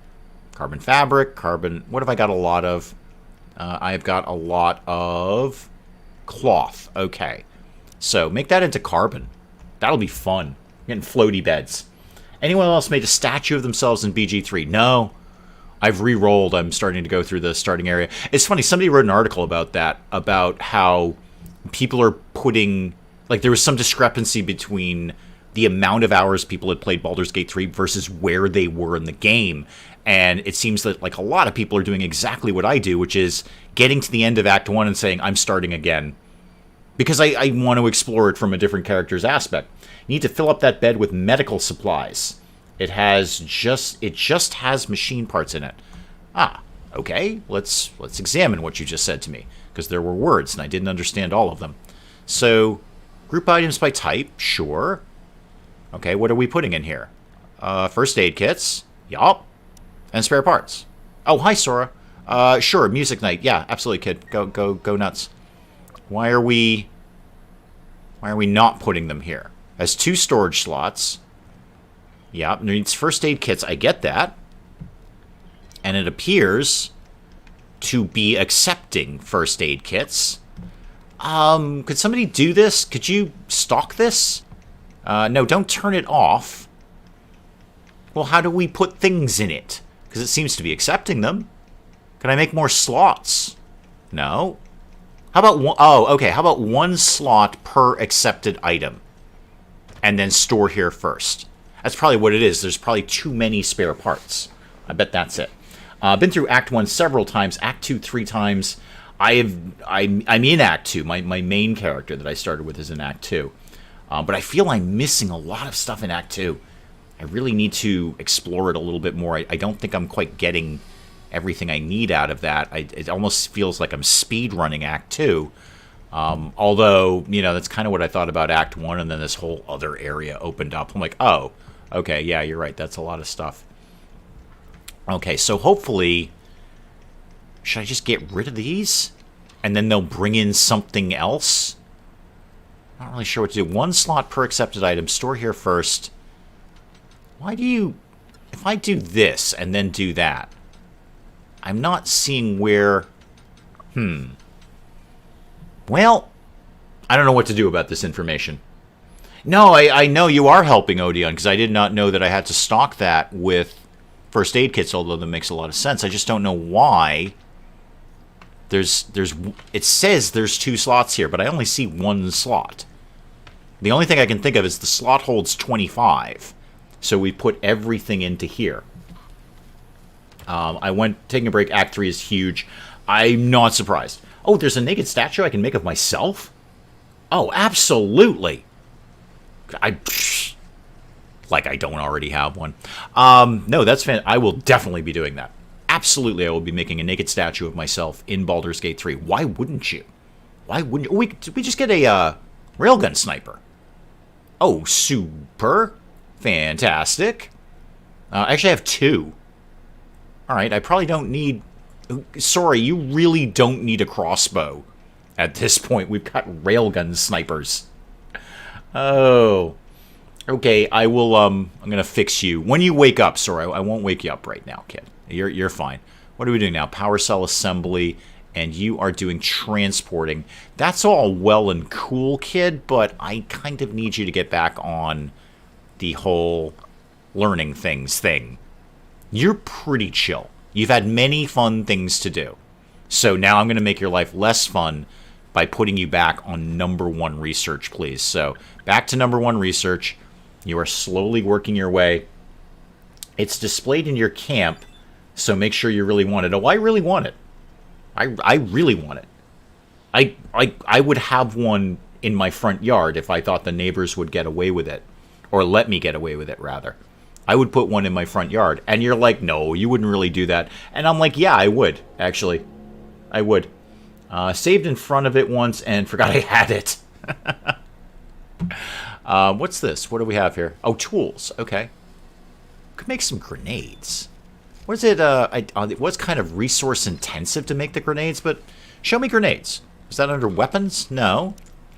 fabric, carbon... What have I got a lot of? I've got a lot of cloth. Okay. So, make that into carbon. That'll be fun. Getting floaty beds. Anyone else made a statue of themselves in BG3? No. I've re-rolled. I'm starting to go through the starting area. It's funny, somebody wrote an article about that, about how people are putting... Like, there was some discrepancy between the amount of hours people had played Baldur's Gate 3 versus where they were in the game. And it seems that, like, a lot of people are doing exactly what I do, which is getting to the end of Act 1 and saying, I'm starting again. Because I want to explore it from a different character's aspect. You need to fill up that bed with medical supplies. It just has machine parts in it. Ah, okay. Let's examine what you just said to me, because there were words and I didn't understand all of them. So, group items by type, sure. Okay, what are we putting in here? First aid kits, yup, and spare parts. Oh, hi Sora. Sure, music night. Yeah, absolutely, kid. Go nuts. Why are we not putting them here? Has 2 storage slots. Yeah, needs first aid kits. I get that. And it appears to be accepting first aid kits. Could somebody do this? Could you stock this? No, don't turn it off. Well, how do we put things in it? Because it seems to be accepting them. Can I make more slots? No. How about one? Oh, okay. How about 1 slot per accepted item? And then store here first. That's probably what it is. There's probably too many spare parts. I bet that's it. I've been through Act 1 several times. Act 2 3 times. I'm in Act 2. My main character that I started with is in Act 2. But I feel I'm missing a lot of stuff in Act 2. I really need to explore it a little bit more. I don't think I'm quite getting everything I need out of that. It almost feels like I'm speed running Act 2. Although, you know, that's kind of what I thought about Act 1, and then this whole other area opened up. I'm like, oh, okay, yeah, you're right. That's a lot of stuff. Okay, so hopefully... Should I just get rid of these? And then they'll bring in something else? Not really sure what to do. 1 slot per accepted item. Store here first. Why do you... If I do this and then do that, I'm not seeing where... Well, I don't know what to do about this information. No, I know you are helping Odeon, because I did not know that I had to stock that with first aid kits, although that makes a lot of sense. I just don't know why... It says there's 2 slots here, but I only see 1 slot. The only thing I can think of is the slot holds 25. So we put everything into here. Taking a break. Act 3 is huge. I'm not surprised. Oh, there's a naked statue I can make of myself? Oh, absolutely. Like I don't already have one. No, that's fantastic. I will definitely be doing that. Absolutely, I will be making a naked statue of myself in Baldur's Gate 3. Why wouldn't you? Why wouldn't you? Did we just get a railgun sniper? Oh, super. Fantastic. Actually, I have 2. Alright, I probably don't need... Sorry, you really don't need a crossbow. At this point, we've got railgun snipers. Oh. Okay, I will, I'm gonna fix you. When you wake up, sorry, I won't wake you up right now, kid. You're fine. What are we doing now? Power cell assembly and you are doing transporting. That's all well and cool, kid, but I kind of need you to get back on the whole learning things thing. You're pretty chill. You've had many fun things to do. So now I'm going to make your life less fun by putting you back on #1 research, please. So back to #1 research. You are slowly working your way. It's displayed in your camp, so make sure you really want it. Oh, I really want it. I really want it. I would have one in my front yard if I thought the neighbors would get away with it. Or let me get away with it, rather. I would put one in my front yard. And you're like, no, you wouldn't really do that. And I'm like, yeah, I would, actually. I would. Saved in front of it once and forgot I had it. What's this? What do we have here? Oh, tools. Okay. Could make some grenades. What is it? It was kind of resource intensive to make the grenades, but show me grenades. Is that under weapons? No.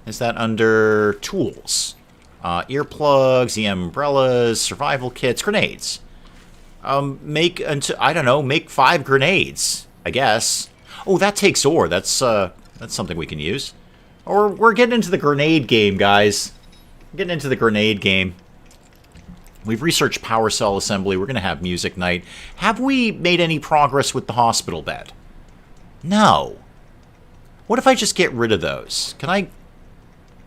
Is that under tools? Earplugs, EM umbrellas, survival kits, grenades. Make 5 grenades, I guess. Oh, that takes ore. That's something we can use. Or we're getting into the grenade game, guys. We're getting into the grenade game. We've researched power cell assembly. We're going to have music night. Have we made any progress with the hospital bed? No. What if I just get rid of those? Can I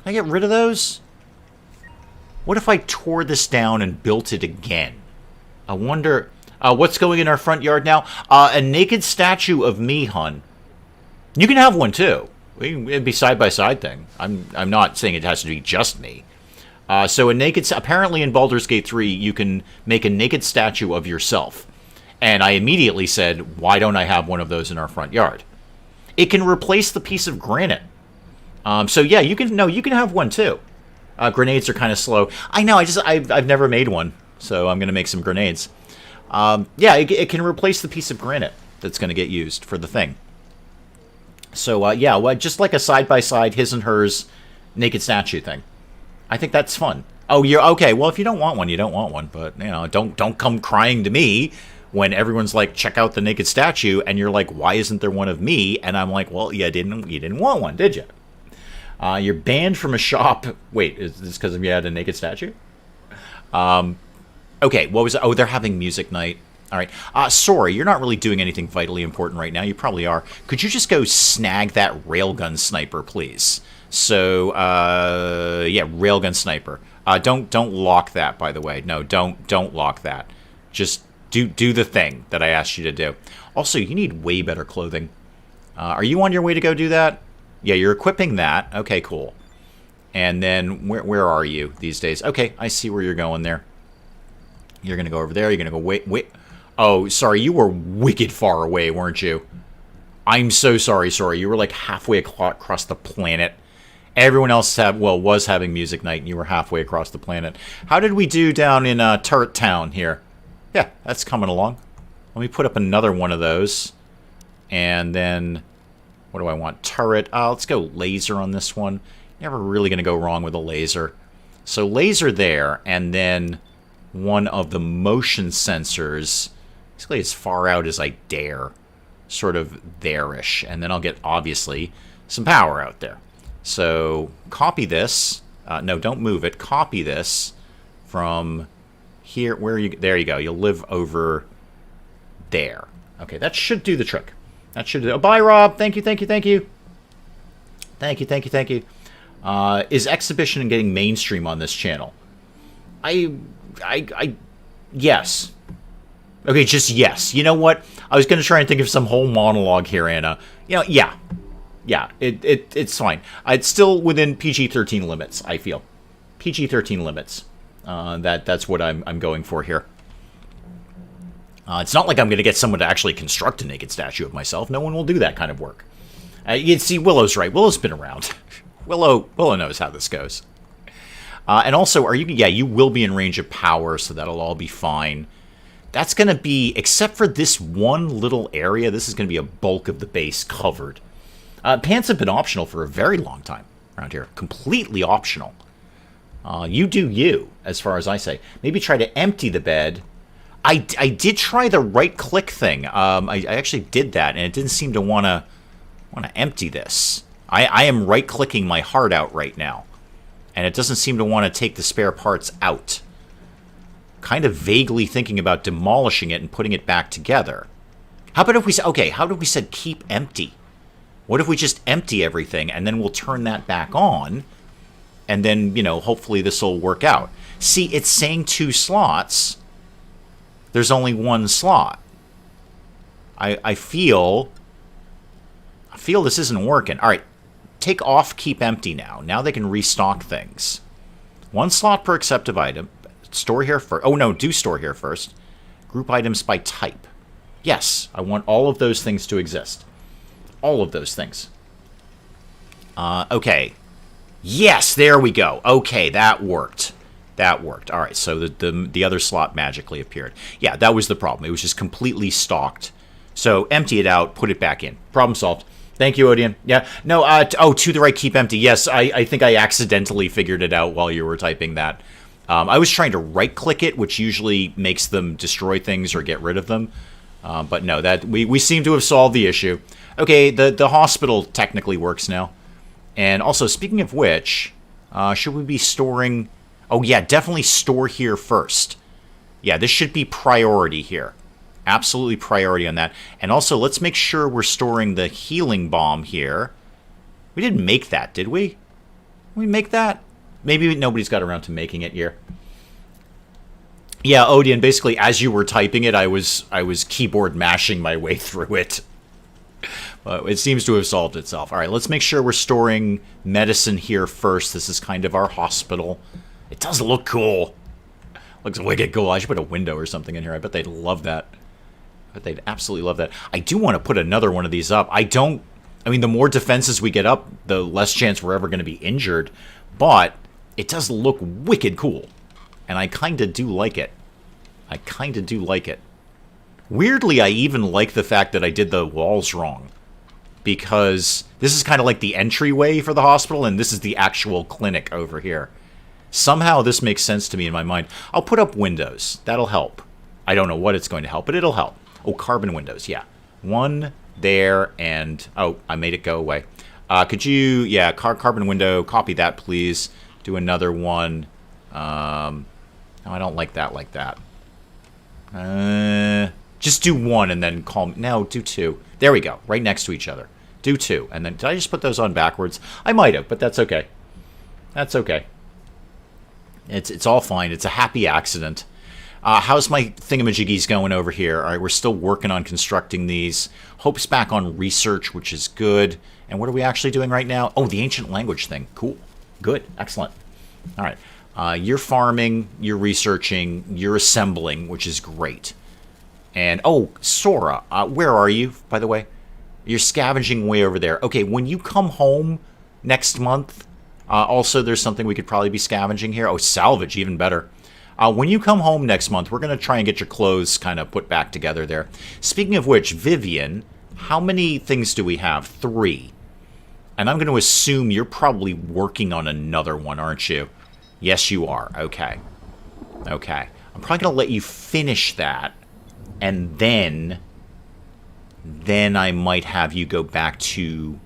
get rid of those? What if I tore this down and built it again? I wonder... what's going in our front yard now? A naked statue of me, hun. You can have one, too. It'd be side-by-side thing. I'm not saying it has to be just me. So a naked... Apparently in Baldur's Gate 3, you can make a naked statue of yourself. And I immediately said, why don't I have one of those in our front yard? It can replace the piece of granite. So yeah, you can have one, too. Grenades are kind of slow. I know, I've never made one. So I'm going to make some grenades. Yeah, it can replace the piece of granite that's going to get used for the thing. So, yeah, well, just like a side-by-side his and hers naked statue thing. I think that's fun. Oh, you're okay. Well, if you don't want one, you don't want one. But, you know, don't come crying to me when everyone's like, check out the naked statue, and you're like, why isn't there one of me? And I'm like, well, you didn't want one, did you? You're banned from a shop. Wait, is this because you had a naked statue? Okay, what was it? Oh, they're having music night. All right. Sorry, you're not really doing anything vitally important right now. You probably are. Could you just go snag that railgun sniper, please? So, yeah, railgun sniper. Don't lock that, by the way. No, don't lock that. Just do the thing that I asked you to do. Also, you need way better clothing. Are you on your way to go do that? Yeah, you're equipping that. Okay, cool. And then where are you these days? Okay, I see where you're going there. You're going to go over there. You're going to go wait. Oh, sorry, you were wicked far away, weren't you? I'm so sorry. You were like halfway across the planet. Everyone else was having music night, and you were halfway across the planet. How did we do down in Turret Town here? Yeah, that's coming along. Let me put up another one of those. And then, what do I want? Turret. Let's go laser on this one. Never really going to go wrong with a laser. So laser there, and then one of the motion sensors, basically as far out as I dare, sort of there-ish, and then I'll get, obviously, some power out there. So, copy this. No, don't move it. Copy this from here. Where are you? There you go. You'll live over there. Okay, that should do the trick. That should do. Oh, bye, Rob. Thank you. Is exhibition and getting mainstream on this channel? Yes. Okay, just yes. You know what? I was going to try and think of some whole monologue here, Anna. You know, yeah. Yeah, it's fine. It's still within PG-13 limits, I feel. PG-13 limits. That's what I'm going for here. It's not like I'm going to get someone to actually construct a naked statue of myself. No one will do that kind of work. You see, Willow's right. Willow's been around. Willow knows how this goes. And also, you will be in range of power, so that'll all be fine. That's going to be, except for this one little area, this is going to be a bulk of the base covered. Pants have been optional for a very long time around here. Completely optional. You do you, as far as I say. Maybe try to empty the bed. I did try the right-click thing. I actually did that, and it didn't seem to want to I want to empty this. I am right-clicking my heart out right now. And it doesn't seem to want to take the spare parts out. Kind of vaguely thinking about demolishing it and putting it back together. How about if we said, okay, how did we said keep empty? What if we just empty everything and then we'll turn that back on? And then, you know, hopefully this will work out. See, it's saying 2 slots. There's only 1 slot. I feel this isn't working. All right, take off keep empty now. Now they can restock things. 1 slot per acceptive item. Store here first. Oh, no, do store here first. Group items by type. Yes, I want all of those things to exist. All of those things. Okay. Yes, there we go. Okay, that worked. That worked. All right, so the other slot magically appeared. Yeah, that was the problem. It was just completely stocked. So empty it out, put it back in. Problem solved. Thank you, Odian. Yeah, no, to the right, keep empty. Yes, I think I accidentally figured it out while you were typing that. I was trying to right-click it, which usually makes them destroy things or get rid of them. But no, that we seem to have solved the issue. Okay, the hospital technically works now. And also, speaking of which, should we be storing... Oh, yeah, definitely store here first. Yeah, this should be priority here. Absolutely priority on that. And also, let's make sure we're storing the healing bomb here. We didn't make that, did we? Did we make that? Maybe nobody's got around to making it here. Yeah, Odian, basically, as you were typing it, I was keyboard mashing my way through it. It seems to have solved itself. All right, let's make sure we're storing medicine here first. This is kind of our hospital. It does look cool. Looks wicked cool. I should put a window or something in here. I bet they'd love that. I bet they'd absolutely love that. I do want to put another one of these up. I mean, the more defenses we get up, the less chance we're ever going to be injured. But it does look wicked cool. And I kind of do like it. I kind of do like it. Weirdly, I even like the fact that I did the walls wrong. Because this is kind of like the entryway for the hospital, and this is the actual clinic over here. Somehow this makes sense to me in my mind. I'll put up windows. That'll help. I don't know what it's going to help, but it'll help. Oh, carbon windows, yeah. 1 there, and... Oh, I made it go away. Could you... Yeah, carbon window. Copy that, please. Do another one. No, I don't like that like that. Just do 1 and then call me. No, do 2. There we go. Right next to each other. Do 2. And then, did I just put those on backwards? I might have, but that's okay. That's okay. It's all fine. It's a happy accident. How's my thingamajiggies going over here? All right, we're still working on constructing these. Hope's back on research, which is good. And what are we actually doing right now? Oh, the ancient language thing. Cool. Good. Excellent. All right. You're farming, you're researching, you're assembling, which is great. And, oh, Sora, where are you, by the way? You're scavenging way over there. Okay, when you come home next month, also there's something we could probably be scavenging here. Oh, salvage, even better. When you come home next month, we're going to try and get your clothes kind of put back together there. Speaking of which, Vivian, how many things do we have? 3. And I'm going to assume you're probably working on another one, aren't you? Yes, you are. Okay. Okay. I'm probably going to let you finish that. And then I might have you go back to,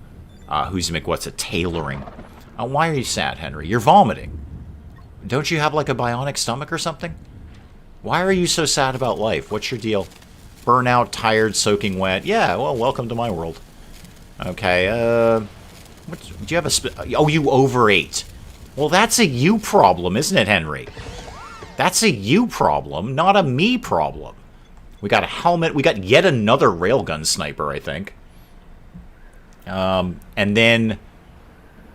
what's it, tailoring. Why are you sad, Henry? You're vomiting. Don't you have, like, a bionic stomach or something? Why are you so sad about life? What's your deal? Burnout, tired, soaking wet. Yeah, well, welcome to my world. Okay, do you have a... Oh, you overate. Well, that's a you problem, isn't it, Henry? That's a you problem, not a me problem. We got a helmet. We got yet another railgun sniper, I think. And then...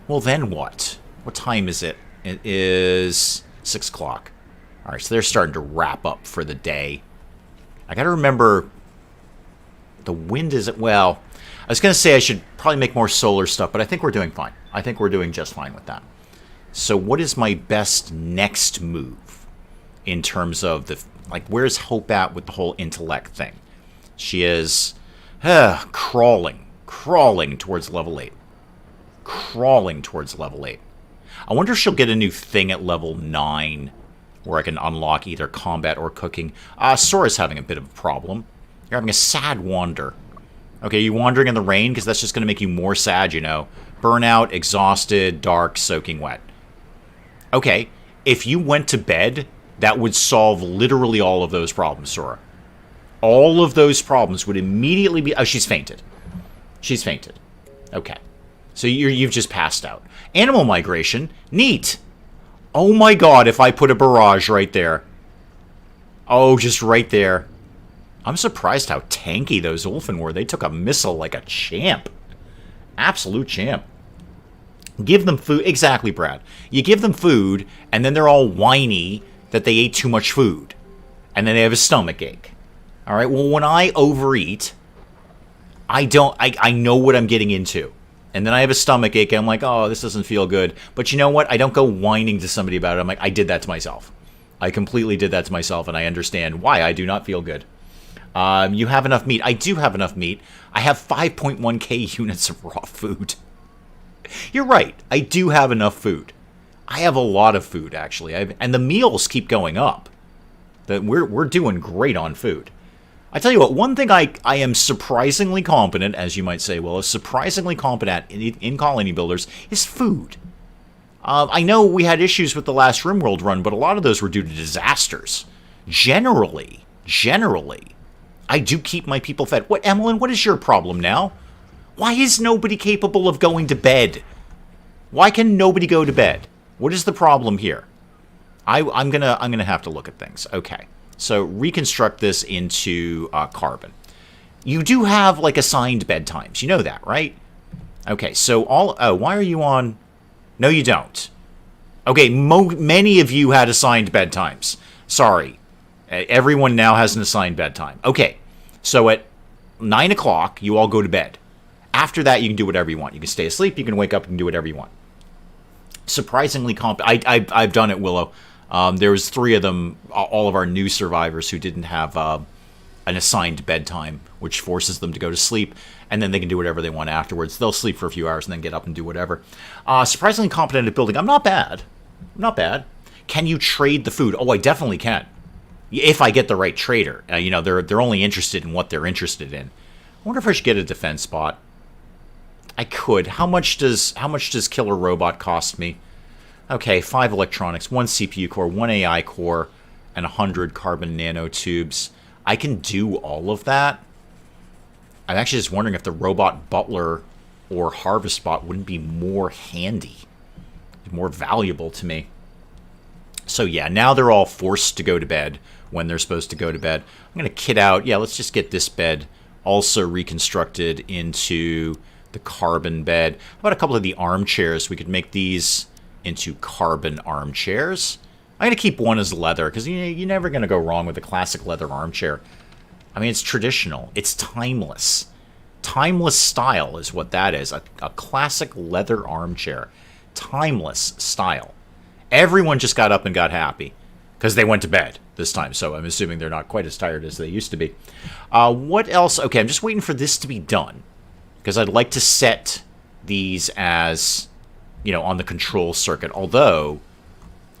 Well, then what? What time is it? It is 6 o'clock. All right, so they're starting to wrap up for the day. I got to remember... The wind isn't... Well, I was going to say I should probably make more solar stuff, but I think we're doing fine. I think we're doing just fine with that. So what is my best next move in terms of the... Like, where's Hope at with the whole intellect thing? She is crawling towards level 8. Crawling towards level 8. I wonder if she'll get a new thing at level 9 where I can unlock either combat or cooking. Sora's having a bit of a problem. You're having a sad wander. Okay, you wandering in the rain? Because that's just going to make you more sad, you know. Burnout, exhausted, dark, soaking wet. Okay, if you went to bed, that would solve literally all of those problems, Sora. All of those problems would immediately be... Oh, she's fainted. She's fainted. Okay. So you've just passed out. Animal migration. Neat. Oh my god, if I put a barrage right there. Oh, just right there. I'm surprised how tanky those Ulfin were. They took a missile like a champ. Absolute champ. Give them food. Exactly, Brad. You give them food, and then they're all whiny that they ate too much food. And then they have a stomach ache. Alright, well, when I overeat, I know what I'm getting into. And then I have a stomach ache, and I'm like, oh, this doesn't feel good. But you know what? I don't go whining to somebody about it. I'm like, I did that to myself. I completely did that to myself, and I understand why I do not feel good. You have enough meat. I do have enough meat. I have 5.1k units of raw food. You're right. I do have enough food. I have a lot of food, actually. And the meals keep going up. We're doing great on food. I tell you what, one thing I am surprisingly competent, as you might say, Willow, surprisingly competent in colony builders, is food. I know we had issues with the last RimWorld run, but a lot of those were due to disasters. Generally, I do keep my people fed. What, Emmeline, what is your problem now? Why is nobody capable of going to bed? Why can nobody go to bed? What is the problem here? I'm gonna have to look at things. Okay. So reconstruct this into carbon. You do have like assigned bedtimes. You know that, right? Okay, so why are you on? No, you don't. Okay, many of you had assigned bedtimes. Sorry. Everyone now has an assigned bedtime. Okay, so at 9 o'clock, you all go to bed. After that, you can do whatever you want. You can stay asleep, you can wake up and do whatever you want. Surprisingly I've done it, Willow. There was 3 of them, all of our new survivors who didn't have an assigned bedtime, which forces them to go to sleep, and then they can do whatever they want afterwards. They'll sleep for a few hours and then get up and do whatever. Surprisingly competent at building. I'm not bad. Not bad. Can you trade the food? Oh, I definitely can. If I get the right trader. You know, they're only interested in what they're interested in. I wonder if I should get a defense spot. I could. How much does Killer Robot cost me? Okay, 5 electronics, 1 CPU core, 1 AI core, and 100 carbon nanotubes. I can do all of that. I'm actually just wondering if the robot butler or harvest bot wouldn't be more handy, more valuable to me. So yeah, now they're all forced to go to bed when they're supposed to go to bed. I'm going to kit out. Yeah, let's just get this bed also reconstructed into the carbon bed. How about a couple of the armchairs? We could make these into carbon armchairs. I'm going to keep one as leather, because you're never going to go wrong with a classic leather armchair. I mean, it's traditional. It's timeless. Timeless style is what that is. A classic leather armchair. Timeless style. Everyone just got up and got happy, because they went to bed this time, so I'm assuming they're not quite as tired as they used to be. What else? Okay, I'm just waiting for this to be done, because I'd like to set these as, you know, on the control circuit. Although,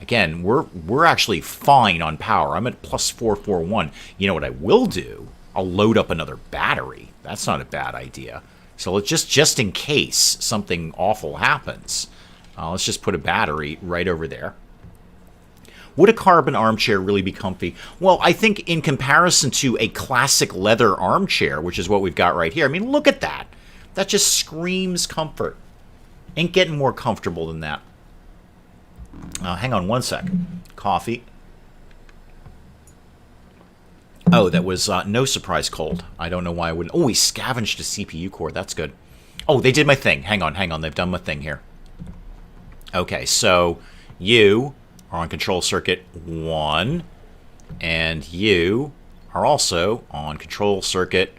again, we're actually fine on power. I'm at plus 441. You know what I will do? I'll load up another battery. That's not a bad idea. So let's just in case something awful happens, let's just put a battery right over there. Would a carbon armchair really be comfy? Well, I think in comparison to a classic leather armchair, which is what we've got right here, I mean, look at that. That just screams comfort. Ain't getting more comfortable than that. Hang on one sec. Coffee. Oh, that was no surprise cold. I don't know why I wouldn't. Oh, he scavenged a CPU core. That's good. Oh, they did my thing. Hang on. They've done my thing here. Okay, so you are on control circuit 1, and you are also on control circuit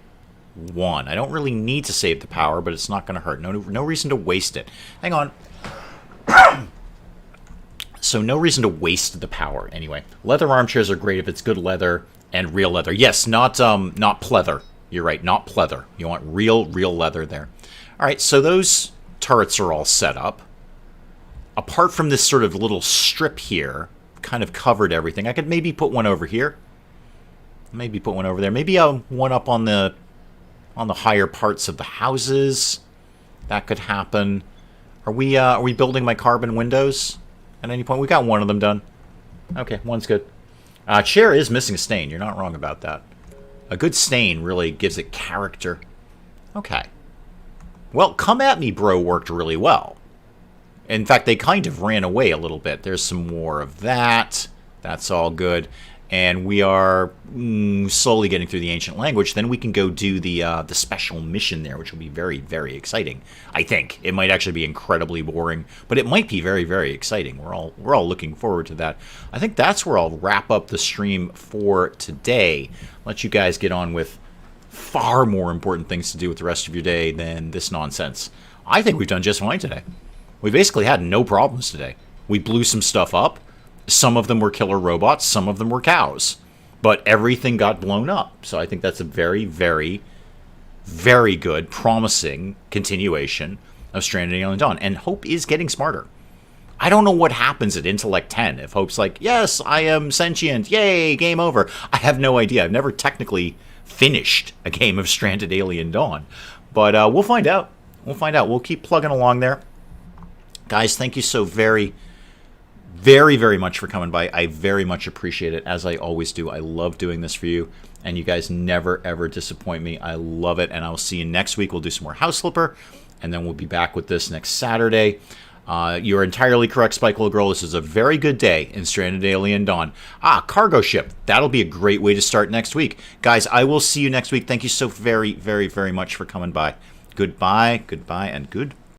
1. I don't really need to save the power, but it's not going to hurt. No reason to waste it. Hang on. So no reason to waste the power. Anyway, leather armchairs are great if it's good leather and real leather. Yes, not pleather. You're right, not pleather. You want real leather there. All right, so those turrets are all set up. Apart from this sort of little strip here, kind of covered everything. I could maybe put one over here. Maybe put one over there. Maybe one up on the on the higher parts of the houses. That could happen. Are we building my carbon windows at any point? We got one of them done. Okay, one's good. Chair is missing a stain. You're not wrong about that. A good stain really gives it character. Okay. Well, Come At Me Bro worked really well. In fact, they kind of ran away a little bit. There's some more of that. That's all good. And we are slowly getting through the ancient language. Then we can go do the special mission there, which will be very, very exciting. I think it might actually be incredibly boring, but it might be very, very exciting. We're all looking forward to that. I think that's where I'll wrap up the stream for today. Let you guys get on with far more important things to do with the rest of your day than this nonsense. I think we've done just fine today. We basically had no problems today. We blew some stuff up. Some of them were killer robots, some of them were cows. But everything got blown up. So I think that's a very, very, very good, promising continuation of Stranded Alien Dawn. And Hope is getting smarter. I don't know what happens at Intellect 10. If Hope's like, yes, I am sentient, yay, game over. I have no idea. I've never technically finished a game of Stranded Alien Dawn. But we'll find out. We'll find out. We'll keep plugging along there. Guys, thank you so very much for coming by. I very much appreciate it, as I always do. I love doing this for you, and you guys never, ever disappoint me. I love it, and I'll see you next week. We'll do some more House Flipper, and then we'll be back with this next Saturday. You're entirely correct, Spike Little Girl. This is a very good day in Stranded Alien Dawn. Cargo ship. That'll be a great way to start next week. Guys, I will see you next week. Thank you so very, very, very much for coming by. Goodbye, goodbye, and goodbye.